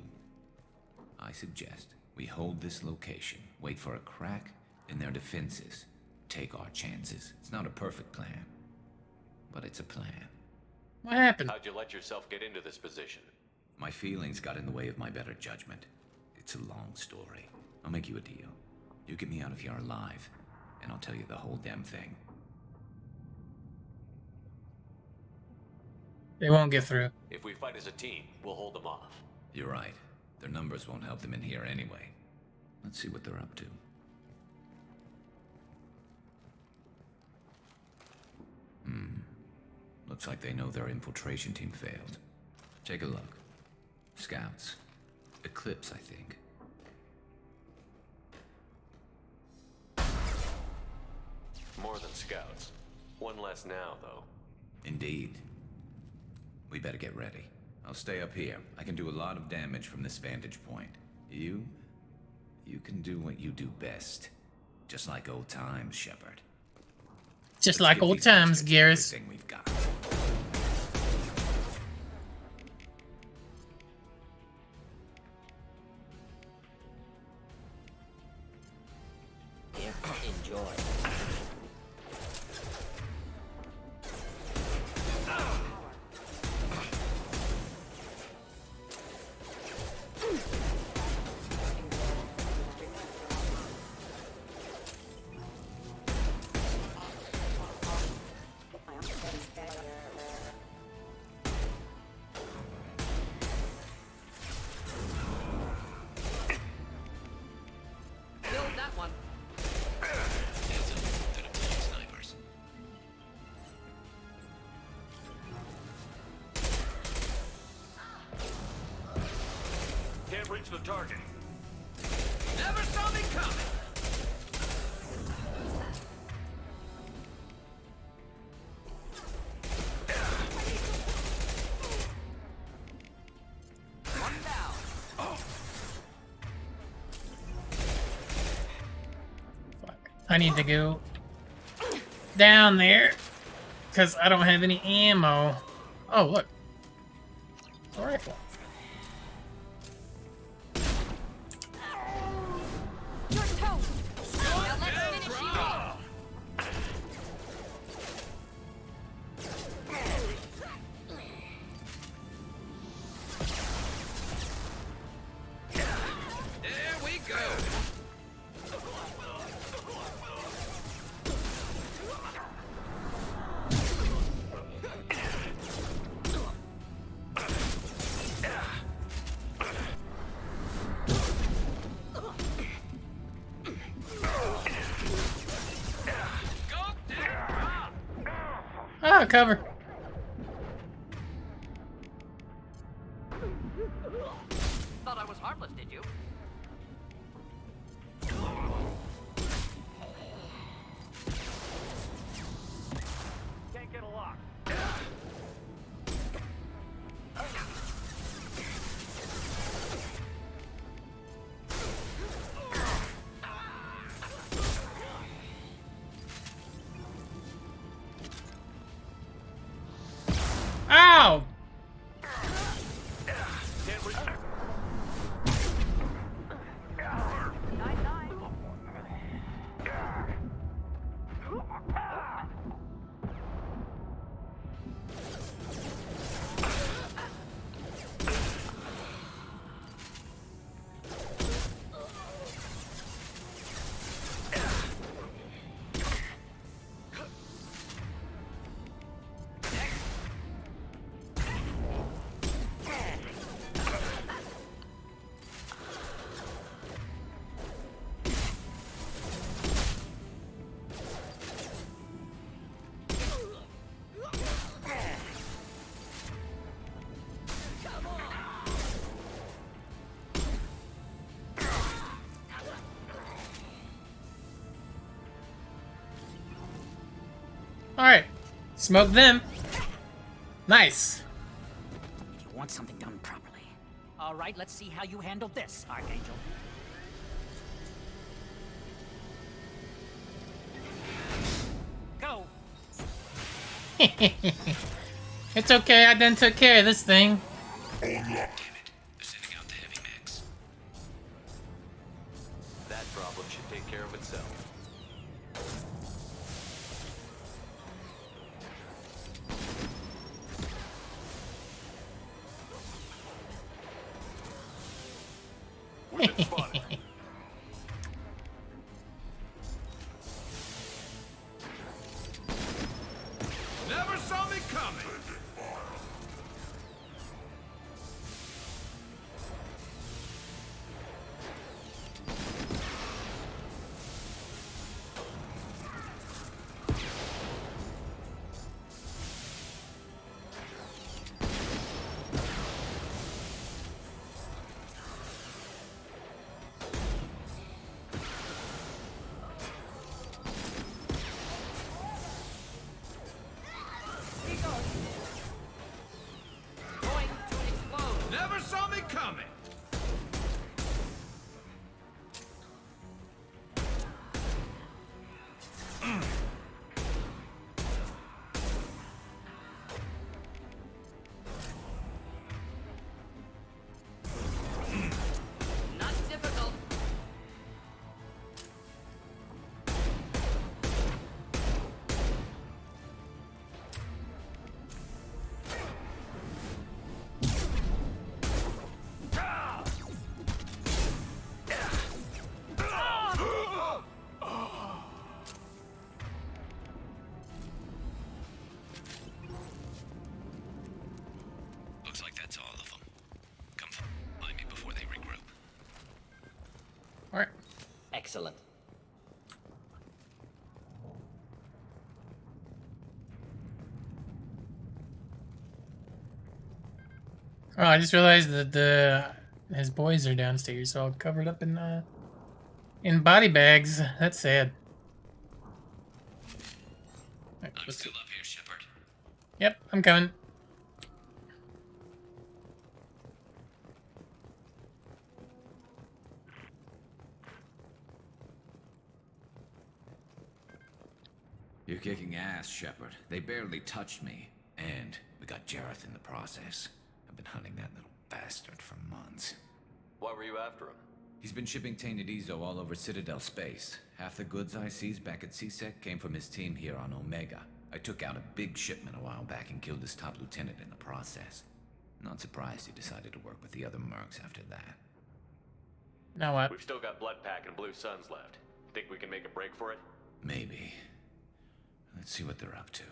Speaker 13: I suggest we hold this location, wait for a crack in their defenses, take our chances. It's not a perfect plan, but it's a plan.
Speaker 1: What happened?
Speaker 17: How'd you let yourself get into this position?
Speaker 13: My feelings got in the way of my better judgment. It's a long story. I'll make you a deal. You get me out of here alive, and I'll tell you the whole damn thing.
Speaker 1: They won't get through.
Speaker 17: If we fight as a team, we'll hold them off.
Speaker 13: You're right. Their numbers won't help them in here anyway. Let's see what they're up to. Looks like they know their infiltration team failed. Take a look. Scouts. Eclipse, I think.
Speaker 17: More than scouts. One less now, though.
Speaker 13: Indeed. We better get ready. I'll stay up here. I can do a lot of damage from this vantage point. You can do what you do best. Just like old times, Shepard.
Speaker 1: Just like old times, Garrus.
Speaker 13: Everything we've got.
Speaker 4: Here, enjoy.
Speaker 6: Can't reach the target.
Speaker 12: Never saw me coming! One down. Oh.
Speaker 1: Fuck. I need to go down there because I don't have any ammo. Oh, look. A rifle. Ah, cover.
Speaker 19: Thought I was harmless, did you?
Speaker 6: Can't get a lock.
Speaker 1: Ow!
Speaker 6: Can't reach.
Speaker 1: Alright. Smoke them. Nice.
Speaker 5: You want something done properly. All right, let's see how you handle this, Archangel. Go.
Speaker 1: It's okay, I done took care of this thing.
Speaker 17: That problem should take care of itself.
Speaker 12: Never saw me coming!
Speaker 1: Alright.
Speaker 4: Excellent.
Speaker 1: Oh, I just realized that his boys are downstairs, all covered up in body bags. That's sad. Right,
Speaker 13: I'm still up here, Shepard.
Speaker 1: Yep, I'm coming.
Speaker 13: You're kicking ass, Shepard. They barely touched me. And we got Jareth in the process. I've been hunting that little bastard for months.
Speaker 17: Why were you after him?
Speaker 13: He's been shipping tainted Ezo all over Citadel space. Half the goods I seized back at CSEC came from his team here on Omega. I took out a big shipment a while back and killed his top lieutenant in the process. Not surprised he decided to work with the other mercs after that.
Speaker 1: Now what?
Speaker 17: We've still got Bloodpack and Blue Suns left. Think we can make a break for it?
Speaker 13: Maybe. Let's see what they're up to.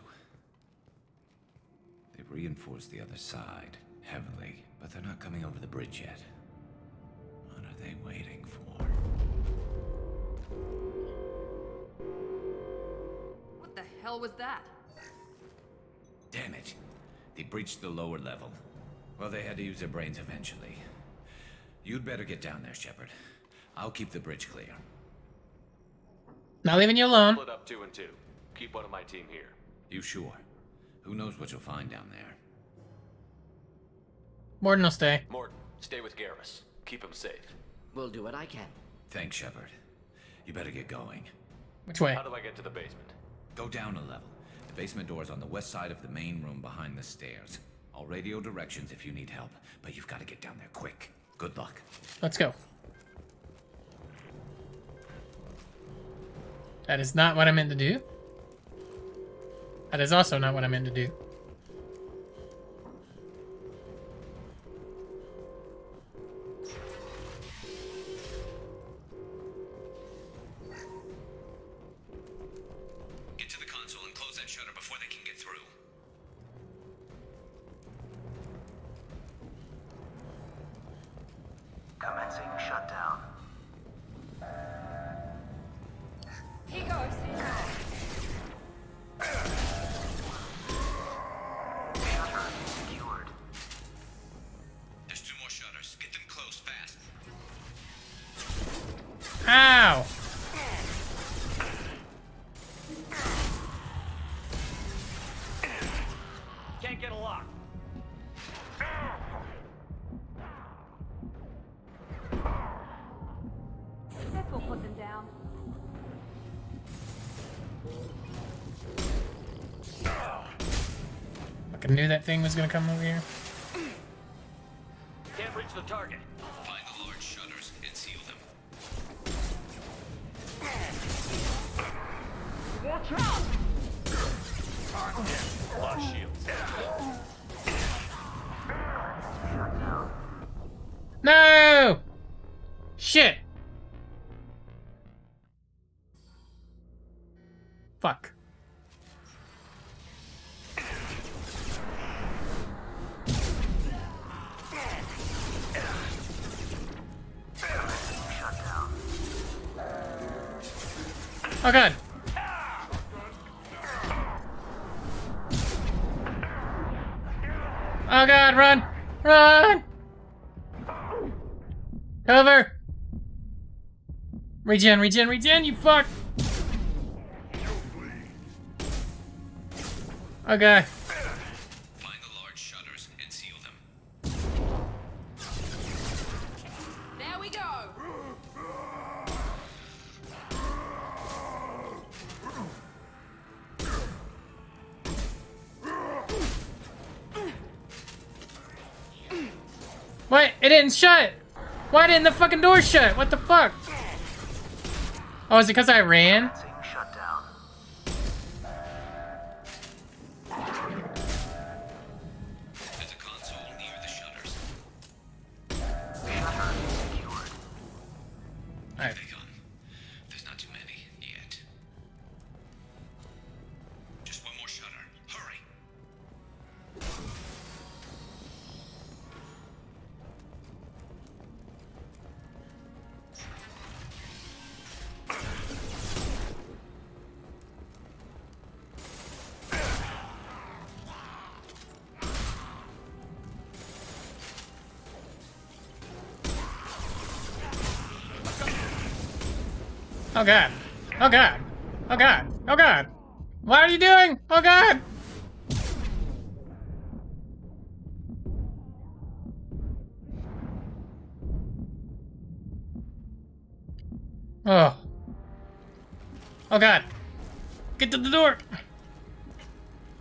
Speaker 13: They've reinforced the other side, heavily, but they're not coming over the bridge yet. What are they waiting for?
Speaker 15: What the hell was that?
Speaker 13: Damn it. They breached the lower level. Well, they had to use their brains eventually. You'd better get down there, Shepard. I'll keep the bridge clear.
Speaker 1: Not leaving you alone.
Speaker 17: Split up 2 and 2. Keep one of my team here.
Speaker 13: You sure? Who knows what you'll find down there?
Speaker 1: Morden will stay.
Speaker 17: Morton, stay with Garrus. Keep him safe.
Speaker 4: We'll do what I can.
Speaker 13: Thanks, Shepard. You better get going.
Speaker 1: Which way?
Speaker 17: How do I get to the basement?
Speaker 13: Go down a level. The basement door's on the west side of the main room behind the stairs. I'll radio directions if you need help, but you've got to get down there quick. Good luck.
Speaker 1: Let's go. That is not what I meant to do. That is also not what I meant to do.
Speaker 13: Get to the console and close that shutter before they can get through.
Speaker 8: Commencing shutdown.
Speaker 15: He goes.
Speaker 8: Shutter secured.
Speaker 13: There's 2 more shutters. Get them closed fast.
Speaker 1: Ow!
Speaker 6: Can't get a lock.
Speaker 15: This will put them down.
Speaker 1: I knew that thing was gonna come over here.
Speaker 6: Can't reach the target.
Speaker 13: Find the large shutters and seal them.
Speaker 6: Watch out! Lost shields.
Speaker 1: No! Shit! Fuck. Oh god. Oh god, run! Run! Cover! Regen, regen, regen, you fuck! Okay.
Speaker 13: Find the large shutters and seal them.
Speaker 15: There we go.
Speaker 1: What? It didn't shut! Why didn't the fucking door shut? What the fuck? Oh, is it because I ran?
Speaker 8: Shutdown.
Speaker 13: There's a console near the shutters.
Speaker 8: Shutter secured.
Speaker 1: Alright.
Speaker 13: They come. There's not too many yet. Just one more shutter. Hurry.
Speaker 1: Oh god. Oh god. Oh god. Oh god. What are you doing? Oh god. Oh. Oh god. Get to the door.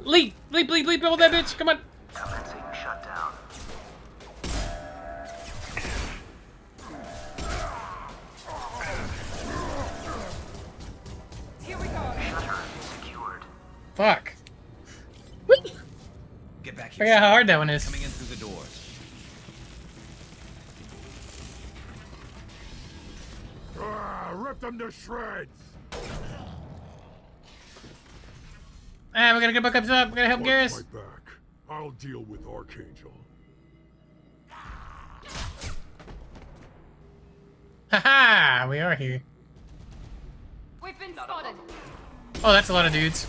Speaker 1: Leap. Leap, leap, leap. Hold that bitch. Come on.
Speaker 8: Commencing shutdown.
Speaker 20: Here we go.
Speaker 8: Shutter secured.
Speaker 1: Fuck.
Speaker 13: Get back
Speaker 1: I
Speaker 13: here.
Speaker 1: forgot how hard that one is.
Speaker 13: Coming in through the doors.
Speaker 10: Rip them to shreds!
Speaker 1: Ah, we gotta get back up top. We gotta help
Speaker 10: Watch
Speaker 1: Garrus.
Speaker 10: my back. I'll deal with Archangel.
Speaker 1: Haha, we are here.
Speaker 20: We've been spotted.
Speaker 1: Oh, that's a lot of dudes.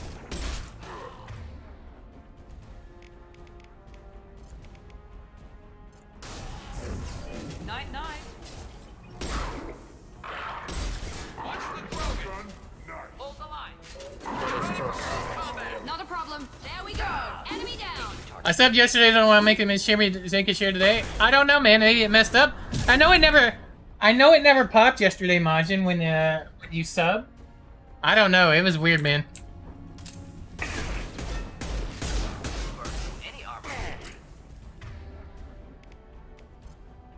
Speaker 20: Night, night.
Speaker 6: Hold the line.
Speaker 20: Not a problem. There we go. Enemy down.
Speaker 1: I subbed yesterday. Don't want to make it share today. I don't know, man. Maybe it messed up. I know it never popped yesterday, Majin, when you sub. I don't know. It was weird, man.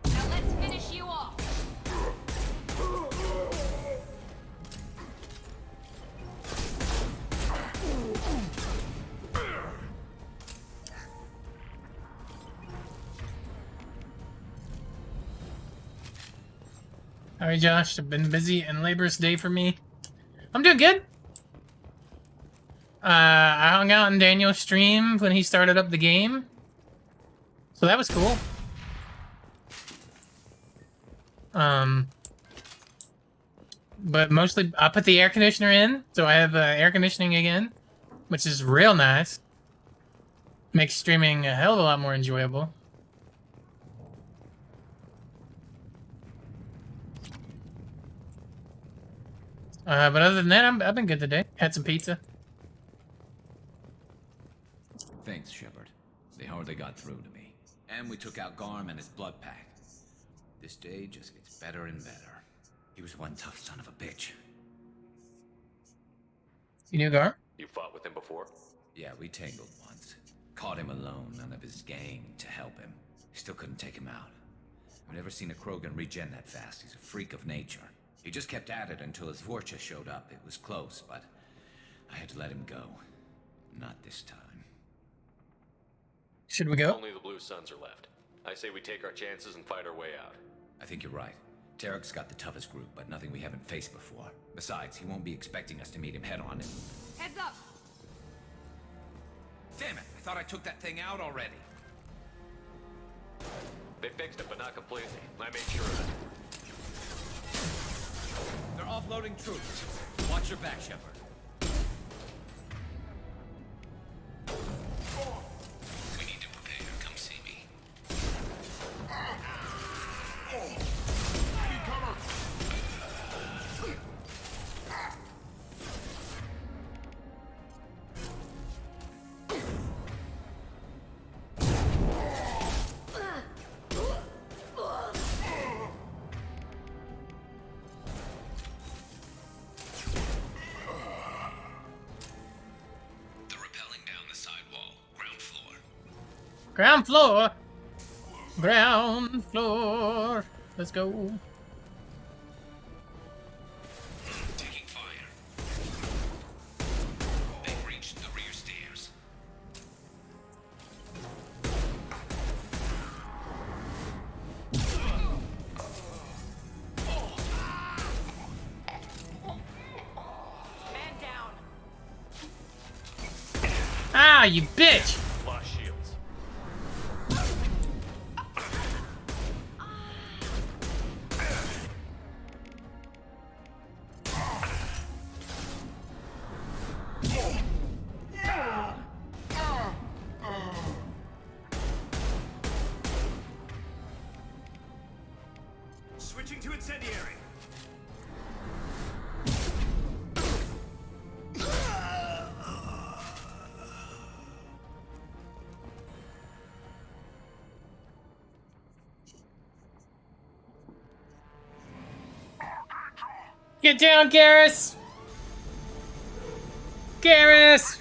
Speaker 20: Now let's finish you off.
Speaker 1: All right, Josh. It's been busy and laborious day for me. I'm doing good. I hung out in Daniel's stream when he started up the game, so that was cool. But mostly I put the air conditioner in, so I have air conditioning again, which is real nice. Makes streaming a hell of a lot more enjoyable. But other than that, I've been good today. Had some pizza.
Speaker 13: Thanks, Shepard. They hardly got through to me. And we took out Garm and his blood pack. This day just gets better and better. He was one tough son of a bitch.
Speaker 1: You knew Garm?
Speaker 17: You fought with him before?
Speaker 13: Yeah, we tangled once. Caught him alone, none of his gang to help him. Still couldn't take him out. I've never seen a Krogan regen that fast. He's a freak of nature. He just kept at it until his Vorcha showed up. It was close, but I had to let him go. Not this time.
Speaker 1: Should we go?
Speaker 17: Only the Blue Suns are left. I say we take our chances and fight our way out.
Speaker 13: I think you're right. Tarek's got the toughest group, but nothing we haven't faced before. Besides, he won't be expecting us to meet him head-on.
Speaker 20: Heads up.
Speaker 13: Damn it! I thought I took that thing out already.
Speaker 17: They fixed it, but not completely. I made sure of it.
Speaker 13: They're offloading troops. Watch your back, Shepard. We need to prepare. Come see me.
Speaker 1: Ground floor. Ground floor. Let's go.
Speaker 13: Taking fire. They've reached the rear stairs.
Speaker 20: Man down.
Speaker 1: Ah, you bitch!
Speaker 17: Lost shields.
Speaker 6: Switching to incendiary.
Speaker 1: Get down, Garrus! Garrus!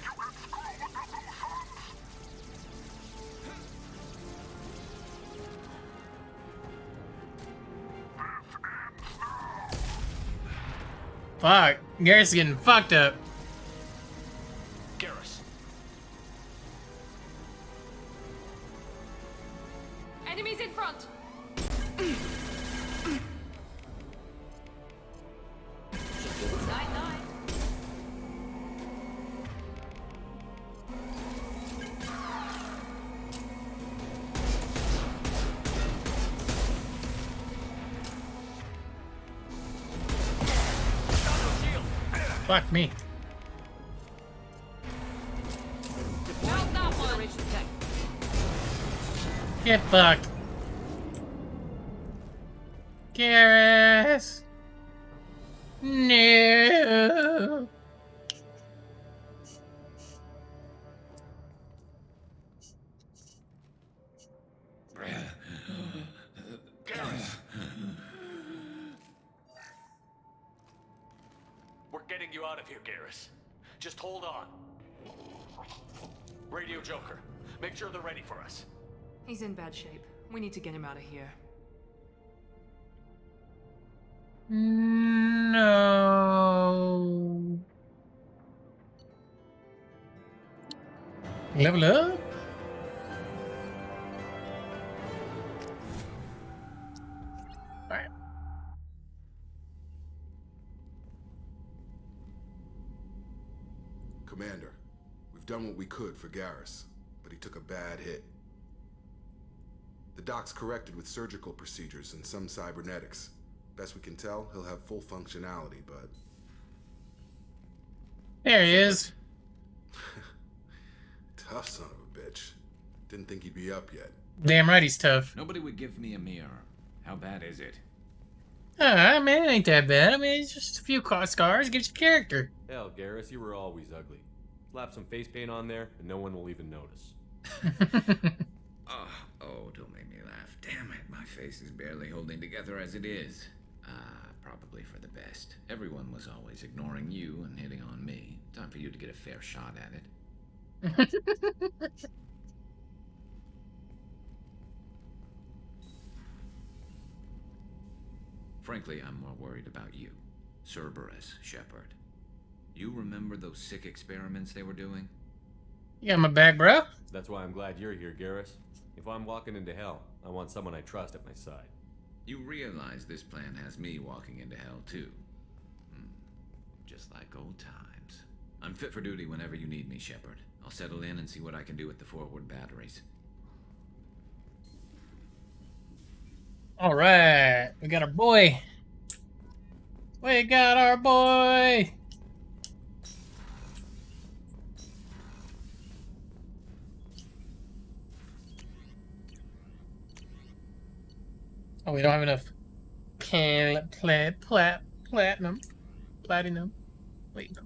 Speaker 1: Fuck. Garrus is getting fucked up.
Speaker 17: Garrus.
Speaker 15: Enemies in front! Night-night.
Speaker 1: Fuck me.
Speaker 15: Not that one.
Speaker 1: Get fucked. Garrus! No!
Speaker 17: Garrus. We're getting you out of here, Garrus. Just hold on. Radio Joker, make sure they're ready for us.
Speaker 15: He's in bad shape. We need to get him out of here.
Speaker 1: No. Level up? Alright.
Speaker 2: Commander, we've done what we could for Garrus, but he took a bad hit. The doc's corrected with surgical procedures and some cybernetics. Best we can tell, he'll have full functionality, but...
Speaker 1: There he is.
Speaker 2: Tough son of a bitch. Didn't think he'd be up yet.
Speaker 1: Damn right he's tough.
Speaker 13: Nobody would give me a mirror. How bad is it?
Speaker 1: I mean, it ain't that bad. I mean, it's just a few scars. Gives you character.
Speaker 3: Hell, Garrus, you were always ugly. Slap some face paint on there, and no one will even notice.
Speaker 13: Oh, don't make me laugh. Damn it, my face is barely holding together as it is. Probably for the best. Everyone was always ignoring you and hitting on me. Time for you to get a fair shot at it. Frankly, I'm more worried about you. Cerberus, Shepard. You remember those sick experiments they were doing?
Speaker 1: You got my back, bro.
Speaker 3: That's why I'm glad you're here, Garrus. If I'm walking into hell, I want someone I trust at my side.
Speaker 13: You realize this plan has me walking into hell, too. Just like old times. I'm fit for duty whenever you need me, Shepard. I'll settle in and see what I can do with the forward batteries.
Speaker 1: Alright. We got our boy. We got our boy. Oh, we don't have enough platinum. Wait, no.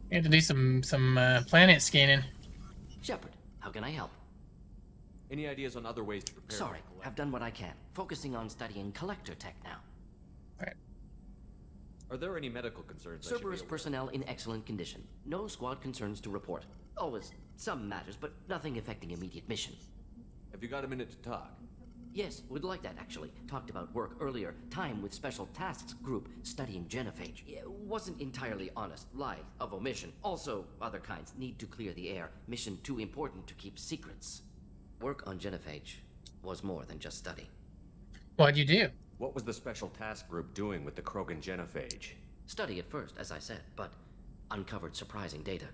Speaker 1: We have to do some planet scanning.
Speaker 4: Shepard, how can I help?
Speaker 3: Any ideas on other ways to prepare?
Speaker 4: Sorry, I've done what I can. Focusing on studying collector tech now.
Speaker 1: Right.
Speaker 3: Are there any medical concerns?
Speaker 4: Cerberus personnel in excellent condition. No squad concerns to report. Always some matters, but nothing affecting immediate mission.
Speaker 3: Have you got a minute to talk?
Speaker 4: Yes, would like that actually. Talked about work earlier. Time with Special Tasks Group studying genophage. Wasn't entirely honest. Lie of omission. Also, other kinds. Need to clear the air. Mission too important to keep secrets. Work on genophage was more than just study.
Speaker 1: What'd you do?
Speaker 3: What was the Special Task Group doing with the Krogan genophage?
Speaker 4: Study at first, as I said, but uncovered surprising data.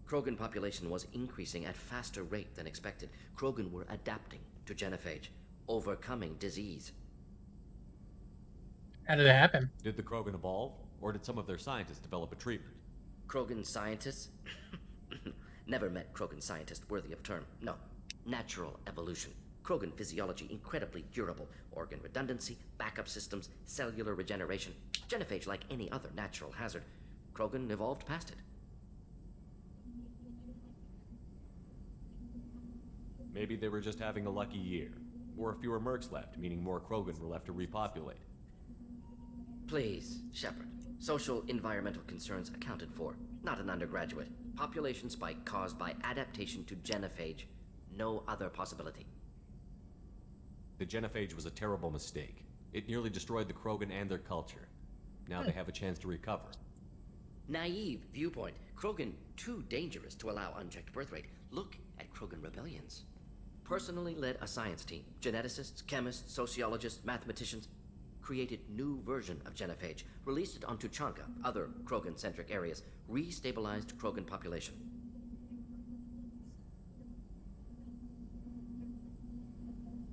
Speaker 4: Krogan population was increasing at faster rate than expected. Krogan were adapting to genophage, overcoming disease.
Speaker 1: How did it happen?
Speaker 3: Did the Krogan evolve, or did some of their scientists develop a treatment?
Speaker 4: Krogan scientists? Never met Krogan scientist worthy of term. No. Natural evolution. Krogan physiology incredibly durable. Organ redundancy, backup systems, cellular regeneration. Genophage like any other natural hazard. Krogan evolved past it.
Speaker 3: Maybe they were just having a lucky year. or fewer mercs left, meaning more Krogan were left to repopulate?
Speaker 4: Please, Shepard. Social environmental concerns accounted for, not an undergraduate. Population spike caused by adaptation to genophage. No other possibility.
Speaker 3: The genophage was a terrible mistake. It nearly destroyed the Krogan and their culture. Now they have a chance to recover.
Speaker 4: Naive viewpoint. Krogan too dangerous to allow unchecked birth rate. Look at Krogan rebellions. Personally led a science team. Geneticists, chemists, sociologists, mathematicians. Created new version of genophage. Released it on Tuchanka, other Krogan-centric areas. Restabilized Krogan population.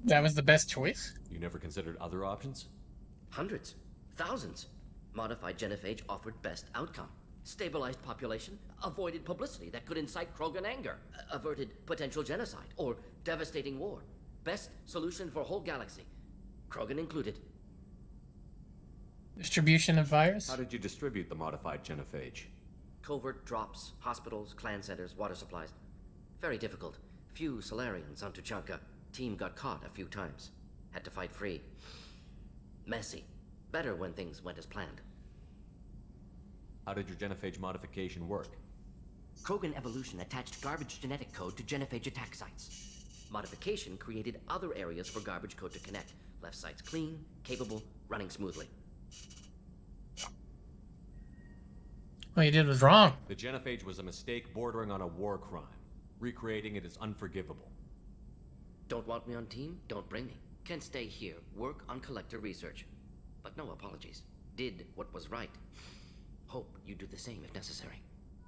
Speaker 1: That was the best choice?
Speaker 3: You never considered other options?
Speaker 4: Hundreds. Thousands. Modified genophage offered best outcome. Stabilized population, avoided publicity that could incite Krogan anger, averted potential genocide, or devastating war. Best solution for whole galaxy. Krogan included.
Speaker 1: Distribution of virus?
Speaker 3: How did you distribute the modified genophage?
Speaker 4: Covert drops, hospitals, clan centers, water supplies. Very difficult. Few Solarians on Tuchanka. Team got caught a few times. Had to fight free. Messy. Better when things went as planned.
Speaker 3: How did your genophage modification work?
Speaker 4: Krogan evolution attached garbage genetic code to genophage attack sites. Modification created other areas for garbage code to connect. Left sites clean, capable, running smoothly.
Speaker 1: What you did was wrong.
Speaker 3: The genophage was a mistake bordering on a war crime. Recreating it is unforgivable.
Speaker 4: Don't want me on team? Don't bring me. Can stay here, work on collector research. But no apologies. Did what was right. Hope you do the same if necessary.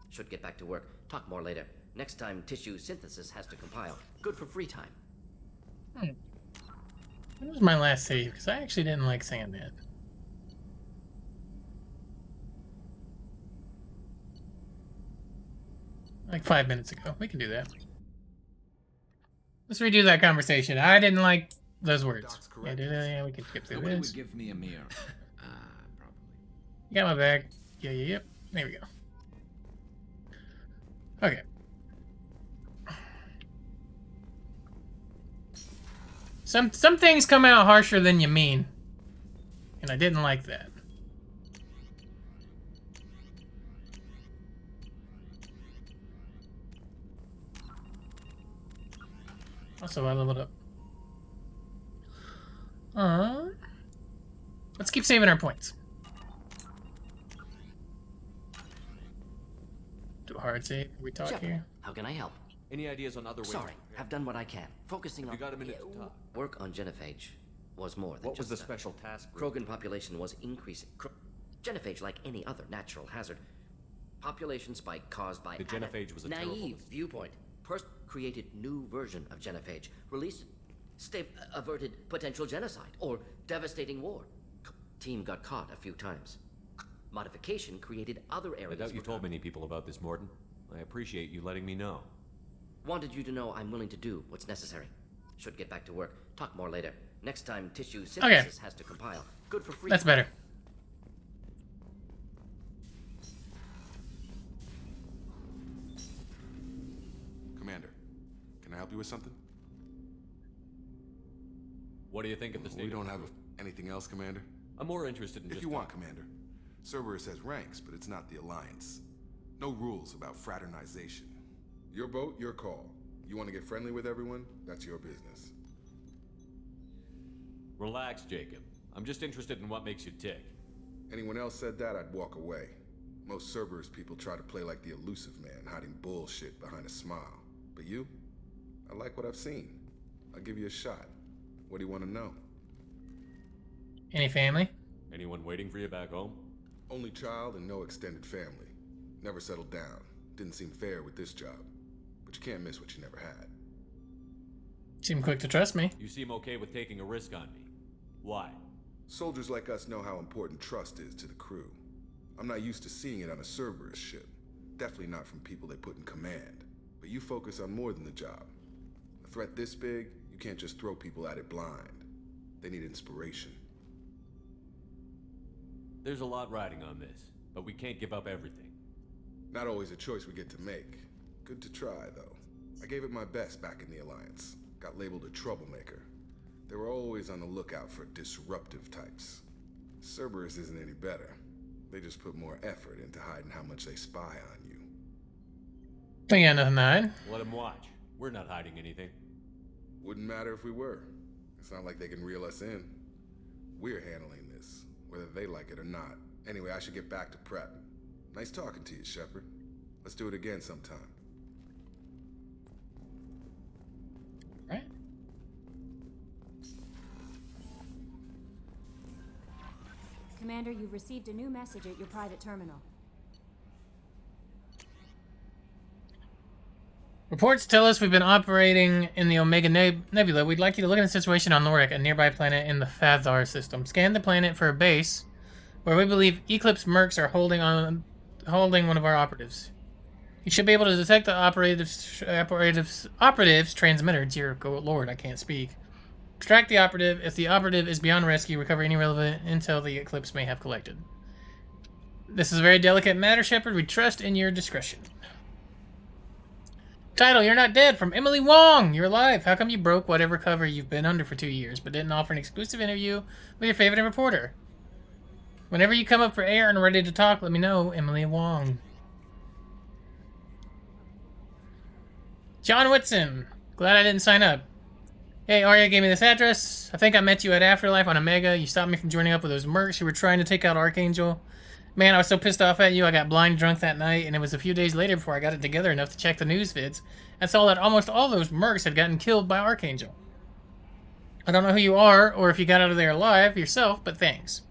Speaker 4: Should get back to work. Talk more later. Next time tissue synthesis has to compile. Good for free time.
Speaker 1: When was my last save? Because I actually didn't like saying that. Like 5 minutes ago. We can do that. Let's redo that conversation. I didn't like those words. Yeah, we can skip through
Speaker 13: Nobody
Speaker 1: this.
Speaker 13: would give me a mirror. Probably.
Speaker 1: You got my bag. Yep. There we go. Okay. Some things come out harsher than you mean. And I didn't like that. Also, I leveled up. Let's keep saving our points. Do a hard save. We talk
Speaker 4: Shepard,
Speaker 1: here.
Speaker 4: how can I help?
Speaker 3: Any ideas on other ways?
Speaker 4: Sorry, I've done what I can. Focusing
Speaker 3: Have
Speaker 4: on...
Speaker 3: you got a minute to talk?
Speaker 4: Work on genophage was more than
Speaker 3: What was
Speaker 4: just
Speaker 3: the
Speaker 4: that.
Speaker 3: special task group?
Speaker 4: Krogan population was increasing. Genophage, like any other natural hazard. Population spike caused by...
Speaker 3: The genophage was a terrible
Speaker 4: naive viewpoint. Created new version of genophage. Released... averted potential genocide or devastating war. Team got caught a few times. Modification created other areas...
Speaker 3: I doubt you told many people about this, Morden. I appreciate you letting me know.
Speaker 4: Wanted you to know I'm willing to do what's necessary. Should get back to work. Talk more later. Next time tissue synthesis has to compile. Good for free.
Speaker 1: That's better.
Speaker 2: Commander, can I help you with something?
Speaker 3: What do you think of the state?
Speaker 2: We don't have anything else, Commander?
Speaker 3: I'm more interested in
Speaker 2: If you want, Commander. Cerberus has ranks, but it's not the Alliance. No rules about fraternization. Your boat, your call. You want to get friendly with everyone? That's your business.
Speaker 3: Relax, Jacob. I'm just interested in what makes you tick.
Speaker 2: Anyone else said that, I'd walk away. Most Cerberus people try to play like the elusive man, hiding bullshit behind a smile. But you? I like what I've seen. I'll give you a shot. What do you want to know?
Speaker 1: Any family?
Speaker 3: Anyone waiting for you back home?
Speaker 2: Only child and no extended family. Never settled down. Didn't seem fair with this job. But you can't miss what you never had.
Speaker 1: Seem quick to trust me.
Speaker 3: You seem okay with taking a risk on me. Why?
Speaker 2: Soldiers like us know how important trust is to the crew. I'm not used to seeing it on a Cerberus ship. Definitely not from people they put in command. But you focus on more than the job. A threat this big, you can't just throw people at it blind. They need inspiration.
Speaker 3: There's a lot riding on this, but we can't give up everything.
Speaker 2: Not always a choice we get to make. Good to try, though. I gave it my best back in the Alliance. Got labeled a troublemaker. always on the lookout for disruptive types. Cerberus isn't any better. They just put more effort into hiding how much they spy on you.
Speaker 1: I got nothing to hide.
Speaker 3: Let them watch. We're not hiding anything.
Speaker 2: Wouldn't matter if we were. It's not like they can reel us in. We're handling this, whether they like it or not. Anyway, I should get back to prep. Nice talking to you, Shepard. Let's do it again sometime.
Speaker 1: Right.
Speaker 9: Commander, you've received a new message at your private terminal.
Speaker 1: Reports tell us we've been operating in the Omega Nebula. We'd like you to look at the situation on Lorik, a nearby planet in the Fathar system. Scan the planet for a base where we believe Eclipse mercs are holding one of our operatives. You should be able to detect the operative's transmitter. Dear Lord, I can't speak. Extract the operative. If the operative is beyond rescue, recover any relevant intel the Eclipse may have collected. This is a very delicate matter, Shepard. We trust in your discretion. Title, You're Not Dead, from Emily Wong. You're alive. How come you broke whatever cover you've been under for 2 years, but didn't offer an exclusive interview with your favorite reporter? Whenever you come up for air and are ready to talk, let me know. Emily Wong. John Whitson. Glad I didn't sign up. Hey, Arya gave me this address. I think I met you at Afterlife on Omega. You stopped me from joining up with those mercs who were trying to take out Archangel. Man, I was so pissed off at you, I got blind drunk that night, and it was a few days later before I got it together enough to check the news vids and saw that almost all those mercs had gotten killed by Archangel. I don't know who you are, or if you got out of there alive yourself, but thanks.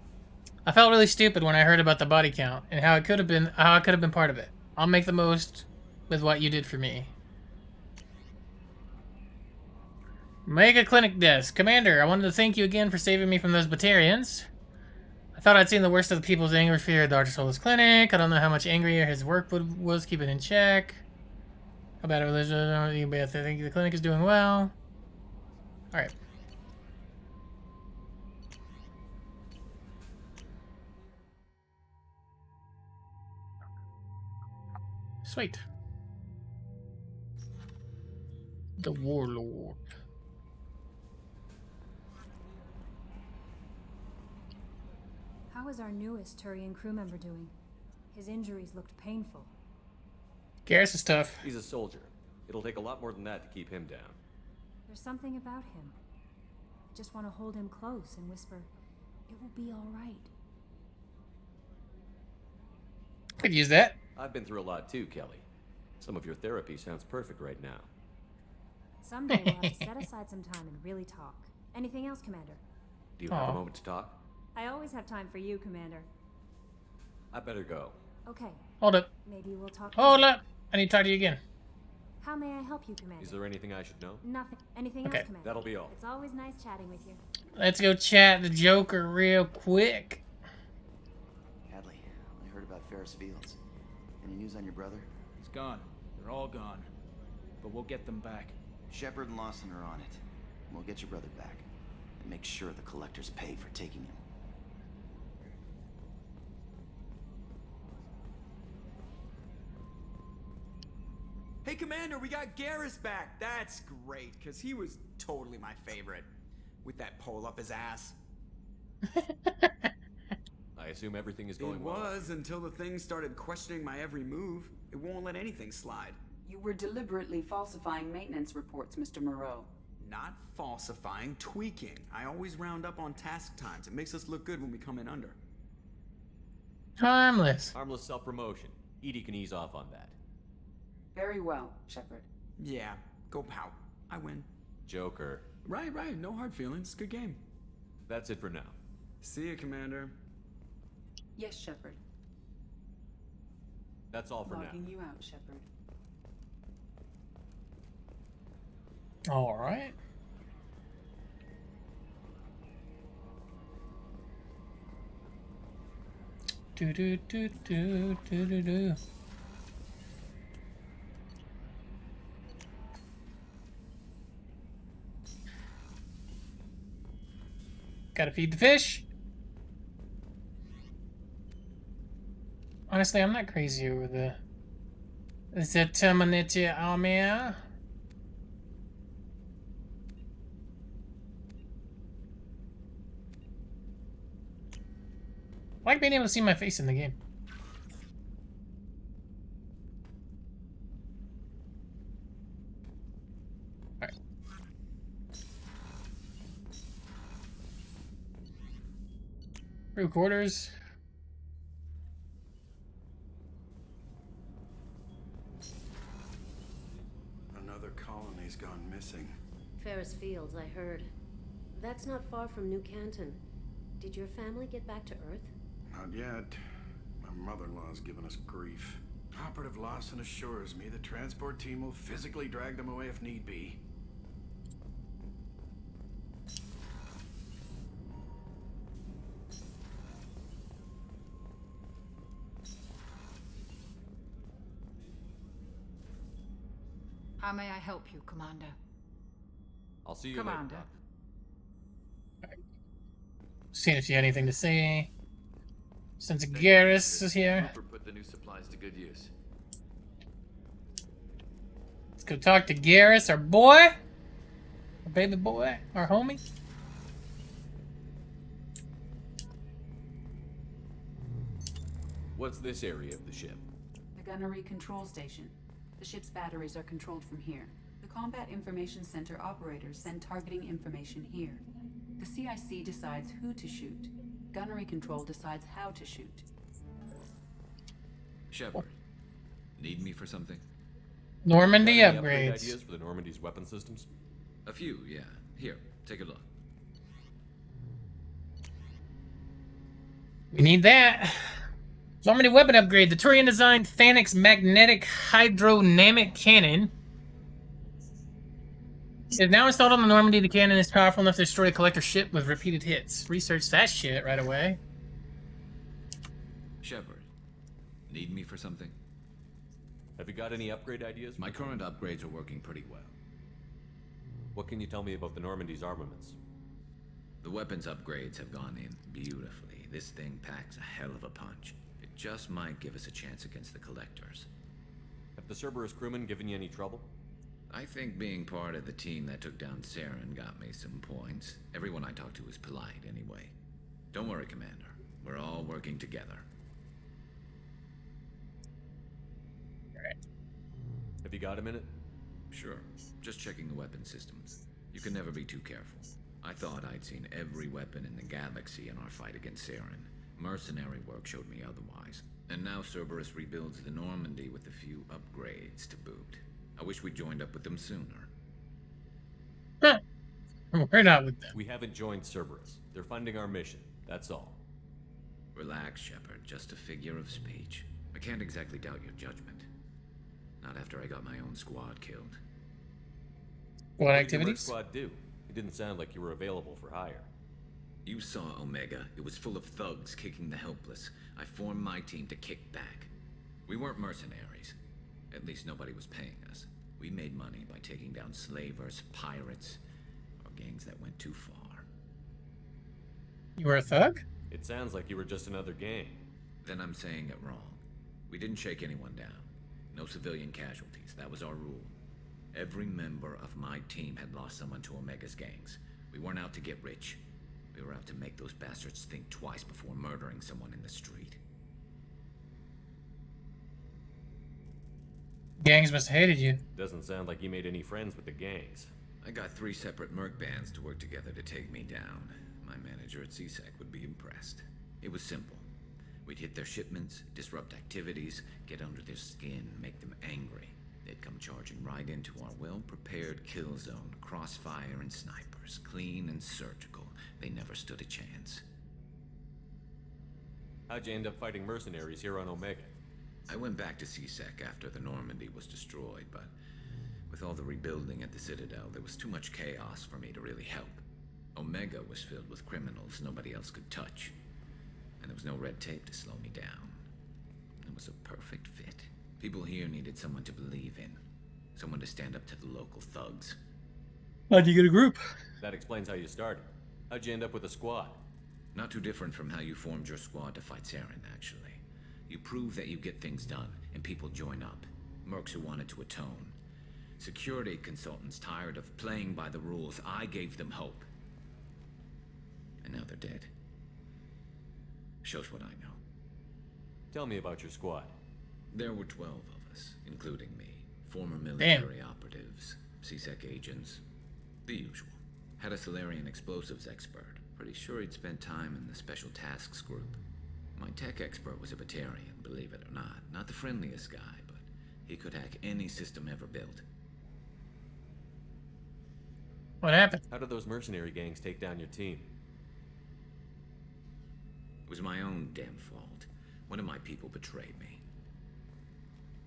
Speaker 1: I felt really stupid when I heard about the body count, and how I could have been part of it. I'll make the most with what you did for me. Mega Clinic Desk. Commander, I wanted to thank you again for saving me from those Batarians. I thought I'd seen the worst of the people's anger fear at Dr. Solis Clinic. I don't know how much angrier his work was keeping in check. How bad a religion? I think the clinic is doing well. Alright. Sweet. The Warlord.
Speaker 9: How is our newest Turian crew member doing? His injuries looked painful.
Speaker 1: Garrus is tough.
Speaker 3: He's a soldier. It'll take a lot more than that to keep him down.
Speaker 9: There's something about him. I just want to hold him close and whisper, it will be all right.
Speaker 1: Could use that.
Speaker 3: I've been through a lot too, Kelly. Some of your therapy sounds perfect right now.
Speaker 9: Someday we'll have to set aside some time and really talk. Anything else, Commander?
Speaker 3: Do you have a moment to talk?
Speaker 9: I always have time for you, Commander.
Speaker 3: I better go.
Speaker 9: Okay.
Speaker 1: Hold up.
Speaker 9: Maybe we'll talk.
Speaker 1: Hold up. I need to talk to you again.
Speaker 9: How may I help you, Commander?
Speaker 3: Is there anything I should know?
Speaker 9: Nothing. Anything
Speaker 1: Okay.
Speaker 9: else, Commander?
Speaker 3: That'll be all.
Speaker 9: It's always nice chatting with you.
Speaker 1: Let's go chat the Joker real quick.
Speaker 22: Hadley, I heard about Ferris Fields. Any news on your brother?
Speaker 16: He's gone. They're all gone. But we'll get them back.
Speaker 22: Shepard and Lawson are on it. We'll get your brother back. And make sure the collectors pay for taking him.
Speaker 23: Hey, Commander, we got Garrus back. That's great, because he was totally my favorite. With that pole up his ass.
Speaker 3: I assume everything is going
Speaker 23: It
Speaker 3: well.
Speaker 23: was until the thing started questioning my every move. It won't let anything slide.
Speaker 7: You were deliberately falsifying maintenance reports, Mr. Moreau.
Speaker 23: Not falsifying, tweaking. I always round up on task times. It makes us look good when we come in under.
Speaker 1: Harmless.
Speaker 3: Harmless self-promotion. Edie can ease off on that.
Speaker 7: Very well, Shepard.
Speaker 23: Yeah, go pout. I win.
Speaker 3: Joker.
Speaker 23: Right. No hard feelings. Good game.
Speaker 3: That's it for now.
Speaker 23: See you, Commander.
Speaker 7: Yes, Shepard.
Speaker 3: That's all for
Speaker 7: Logging
Speaker 3: now.
Speaker 7: you out, Shepard.
Speaker 1: All right. Do do do do do do do. Gotta feed the fish. Honestly, I'm not crazy over the Terminator army. I like being able to see my face in the game. Alright. Crew quarters.
Speaker 2: Another colony's gone missing.
Speaker 11: Ferris Fields, I heard. That's not far from New Canton. Did your family get back to Earth?
Speaker 2: Not yet. My mother-in-law's given us grief. Operative Lawson assures me the transport team will physically drag them away if need be.
Speaker 20: How may I help you, Commander?
Speaker 3: I'll see you
Speaker 20: Commander.
Speaker 3: later.
Speaker 1: Seeing if you had anything to say. Since Garrus is here.
Speaker 12: Rupert put the new supplies to good use.
Speaker 1: Let's go talk to Garrus, our boy. Our baby boy. Our homie.
Speaker 3: What's this area of the ship?
Speaker 7: The gunnery control station. The ship's batteries are controlled from here. The Combat Information Center operators send targeting information here. The CIC decides who to shoot. Gunnery control decides how to shoot.
Speaker 13: Shepard, need me for something?
Speaker 1: Normandy
Speaker 3: Got any upgrade
Speaker 1: upgrades.
Speaker 3: ideas for the Normandy's weapon systems?
Speaker 13: A few, yeah. Here, take a look.
Speaker 1: We need that. Normandy weapon upgrade. The Turian-designed Thanix magnetic hydrodynamic cannon is now installed on the Normandy. The cannon is powerful enough to destroy a collector ship with repeated hits. Research that shit right away.
Speaker 13: Shepard, need me for something?
Speaker 3: Have you got any upgrade ideas?
Speaker 13: My current upgrades are working pretty well.
Speaker 3: What can you tell me about the Normandy's armaments?
Speaker 13: The weapons upgrades have gone in beautifully. This thing packs a hell of a punch. It just might give us a chance against the collectors.
Speaker 3: Have the Cerberus crewmen given you any trouble?
Speaker 13: I think being part of the team that took down Saren got me some points. Everyone I talked to was polite anyway. Don't worry, Commander. We're all working together.
Speaker 3: Have you got a minute?
Speaker 13: Sure. Just checking the weapon systems. You can never be too careful. I thought I'd seen every weapon in the galaxy in our fight against Saren. Mercenary work showed me otherwise. And now Cerberus rebuilds the Normandy with a few upgrades to boot. I wish we'd joined up with them sooner.
Speaker 1: We're not with them.
Speaker 3: We haven't joined Cerberus. They're funding our mission. That's all.
Speaker 13: Relax, Shepard. Just a figure of speech. I can't exactly doubt your judgment. Not after I got my own squad killed.
Speaker 1: What
Speaker 3: did your merc
Speaker 1: activities?
Speaker 3: squad do? It didn't sound like you were available for hire.
Speaker 13: You saw Omega. It was full of thugs kicking the helpless. I formed my team to kick back. We weren't mercenaries. At least nobody was paying us. We made money by taking down slavers, pirates, or gangs that went too far.
Speaker 1: You were a thug?
Speaker 3: It sounds like you were just another gang.
Speaker 13: Then I'm saying it wrong. We didn't shake anyone down. No civilian casualties. That was our rule. Every member of my team had lost someone to Omega's gangs. We weren't out to get rich. We were out to make those bastards think twice before murdering someone in the street.
Speaker 1: Gangs must have hated you.
Speaker 3: Doesn't sound like you made any friends with the gangs.
Speaker 13: I got 3 separate merc bands to work together to take me down. My manager at CSEC would be impressed. It was simple. We'd hit their shipments, disrupt activities, get under their skin, make them angry. They'd come charging right into our well-prepared kill zone, crossfire and snipers, clean and surgical. They never stood a chance.
Speaker 3: How'd you end up fighting mercenaries here on Omega?
Speaker 13: I went back to CSEC after the Normandy was destroyed, but with all the rebuilding at the Citadel, there was too much chaos for me to really help. Omega was filled with criminals nobody else could touch. And there was no red tape to slow me down. It was a perfect fit. People here needed someone to believe in. Someone to stand up to the local thugs.
Speaker 1: How'd you get a group?
Speaker 3: That explains how you started. How'd you end up with a squad?
Speaker 13: Not too different from how you formed your squad to fight Saren, actually. You prove that you get things done, and people join up. Mercs who wanted to atone. Security consultants tired of playing by the rules. I gave them hope. And now they're dead. shows what I know.
Speaker 3: Tell me about your squad.
Speaker 13: There were 12 of us, including me. Former military operatives, CSEC agents, the usual. Had a Solarian explosives expert. Pretty sure he'd spent time in the Special Tasks Group. My tech expert was a Batarian, believe it or not. Not the friendliest guy, but he could hack any system ever built.
Speaker 1: What happened?
Speaker 3: How did those mercenary gangs take down your team?
Speaker 13: It was my own damn fault. One of my people betrayed me.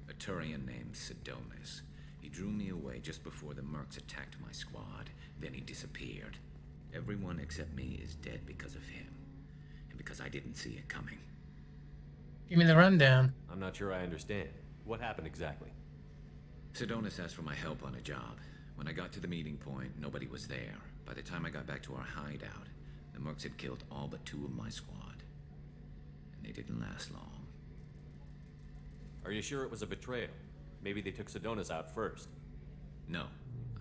Speaker 13: A Turian named Sidonis. He drew me away just before the mercs attacked my squad. Then he disappeared. Everyone except me is dead because of him. And because I didn't see it coming.
Speaker 1: Give me the rundown.
Speaker 3: I'm not sure I understand. What happened exactly?
Speaker 13: Sidonis asked for my help on a job. When I got to the meeting point, nobody was there. By the time I got back to our hideout, the mercs had killed all but 2 of my squad. And they didn't last long.
Speaker 3: Are you sure it was a betrayal? Maybe they took Sidonis out first.
Speaker 13: No.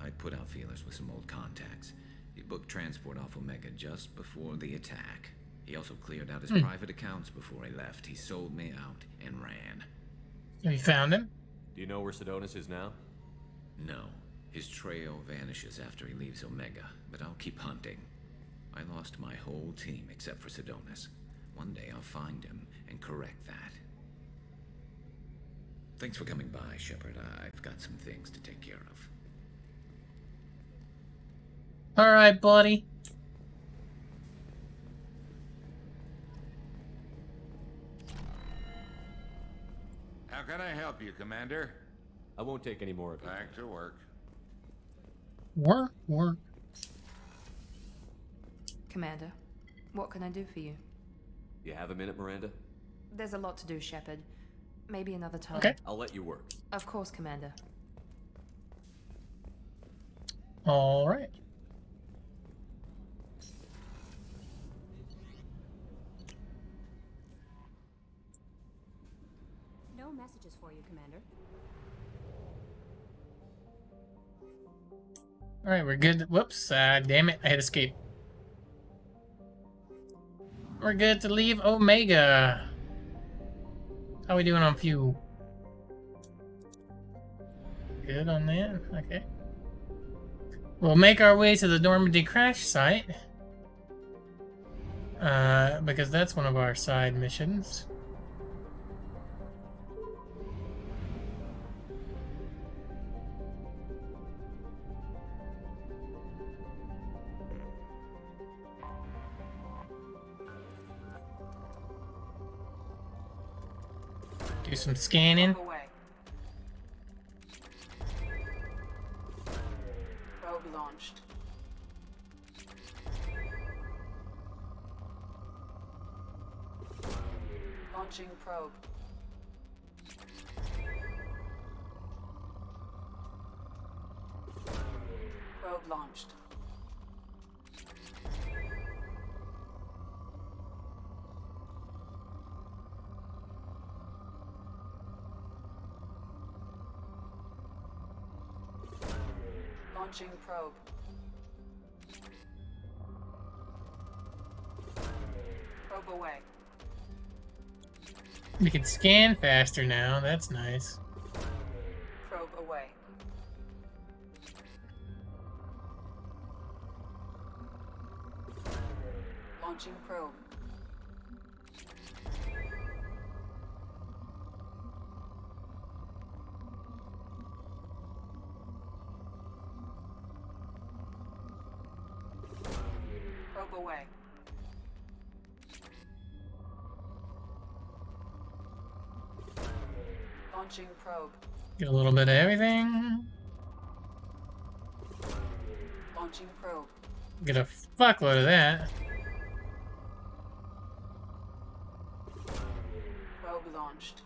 Speaker 13: I'd put out feelers with some old contacts. He booked transport off Omega just before the attack. He also cleared out his private accounts before he left. He sold me out and ran.
Speaker 1: Have you found him?
Speaker 3: Do you know where Sidonis is now?
Speaker 13: No. His trail vanishes after he leaves Omega, but I'll keep hunting. I lost my whole team except for Sidonis. One day I'll find him and correct that. Thanks for coming by, Shepard. I've got some things to take care of.
Speaker 1: Alright, buddy.
Speaker 14: How can I help you, Commander?
Speaker 3: I won't take any more of it.
Speaker 14: Back to work.
Speaker 1: Work.
Speaker 15: Commander, what can I do for you?
Speaker 3: You have a minute, Miranda?
Speaker 15: There's a lot to do, Shepard. Maybe another time.
Speaker 1: Okay.
Speaker 3: I'll let you work.
Speaker 15: Of course, Commander.
Speaker 1: Alright.
Speaker 9: No messages for you, Commander.
Speaker 1: Alright, we're good. Whoops, damn it, I had escape. We're good to leave Omega. How we doing on fuel? Good on that, okay. We'll make our way to the Normandy crash site. Because that's one of our side missions. Do some scanning.
Speaker 7: Probe launched. Launching probe. Probe launched. Launching probe. Probe away.
Speaker 1: We can scan faster now, that's nice.
Speaker 7: Probe away. Launching probe. Probe away. Launching probe.
Speaker 1: Get a little bit of everything.
Speaker 7: Launching probe.
Speaker 1: Get a fuckload of that.
Speaker 7: Probe launched.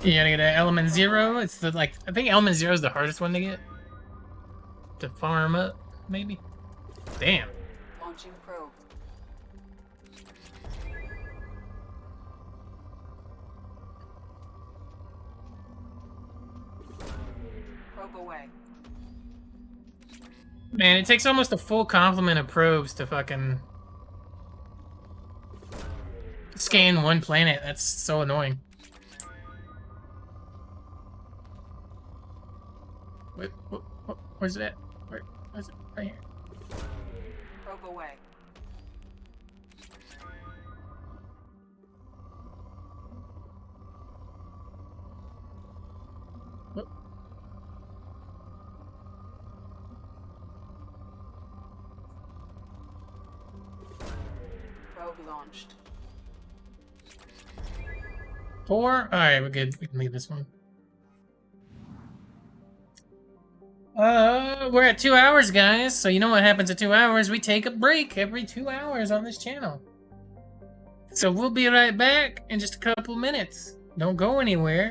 Speaker 1: You gotta get an element 0. It's the I think element 0 is the hardest one to get. To farm up, maybe. Damn.
Speaker 7: Launching probe. Probe away.
Speaker 1: Man, it takes almost a full complement of probes to fucking scan one planet. That's so annoying. Where's it at? Where's it? Right here.
Speaker 7: Probe away.
Speaker 1: Whoop.
Speaker 7: Probe launched.
Speaker 1: 4? Alright, we're good. We can leave this one. We're at 2 hours, guys. So you know what happens at 2 hours? We take a break every 2 hours on this channel. So we'll be right back in just a couple minutes. Don't go anywhere.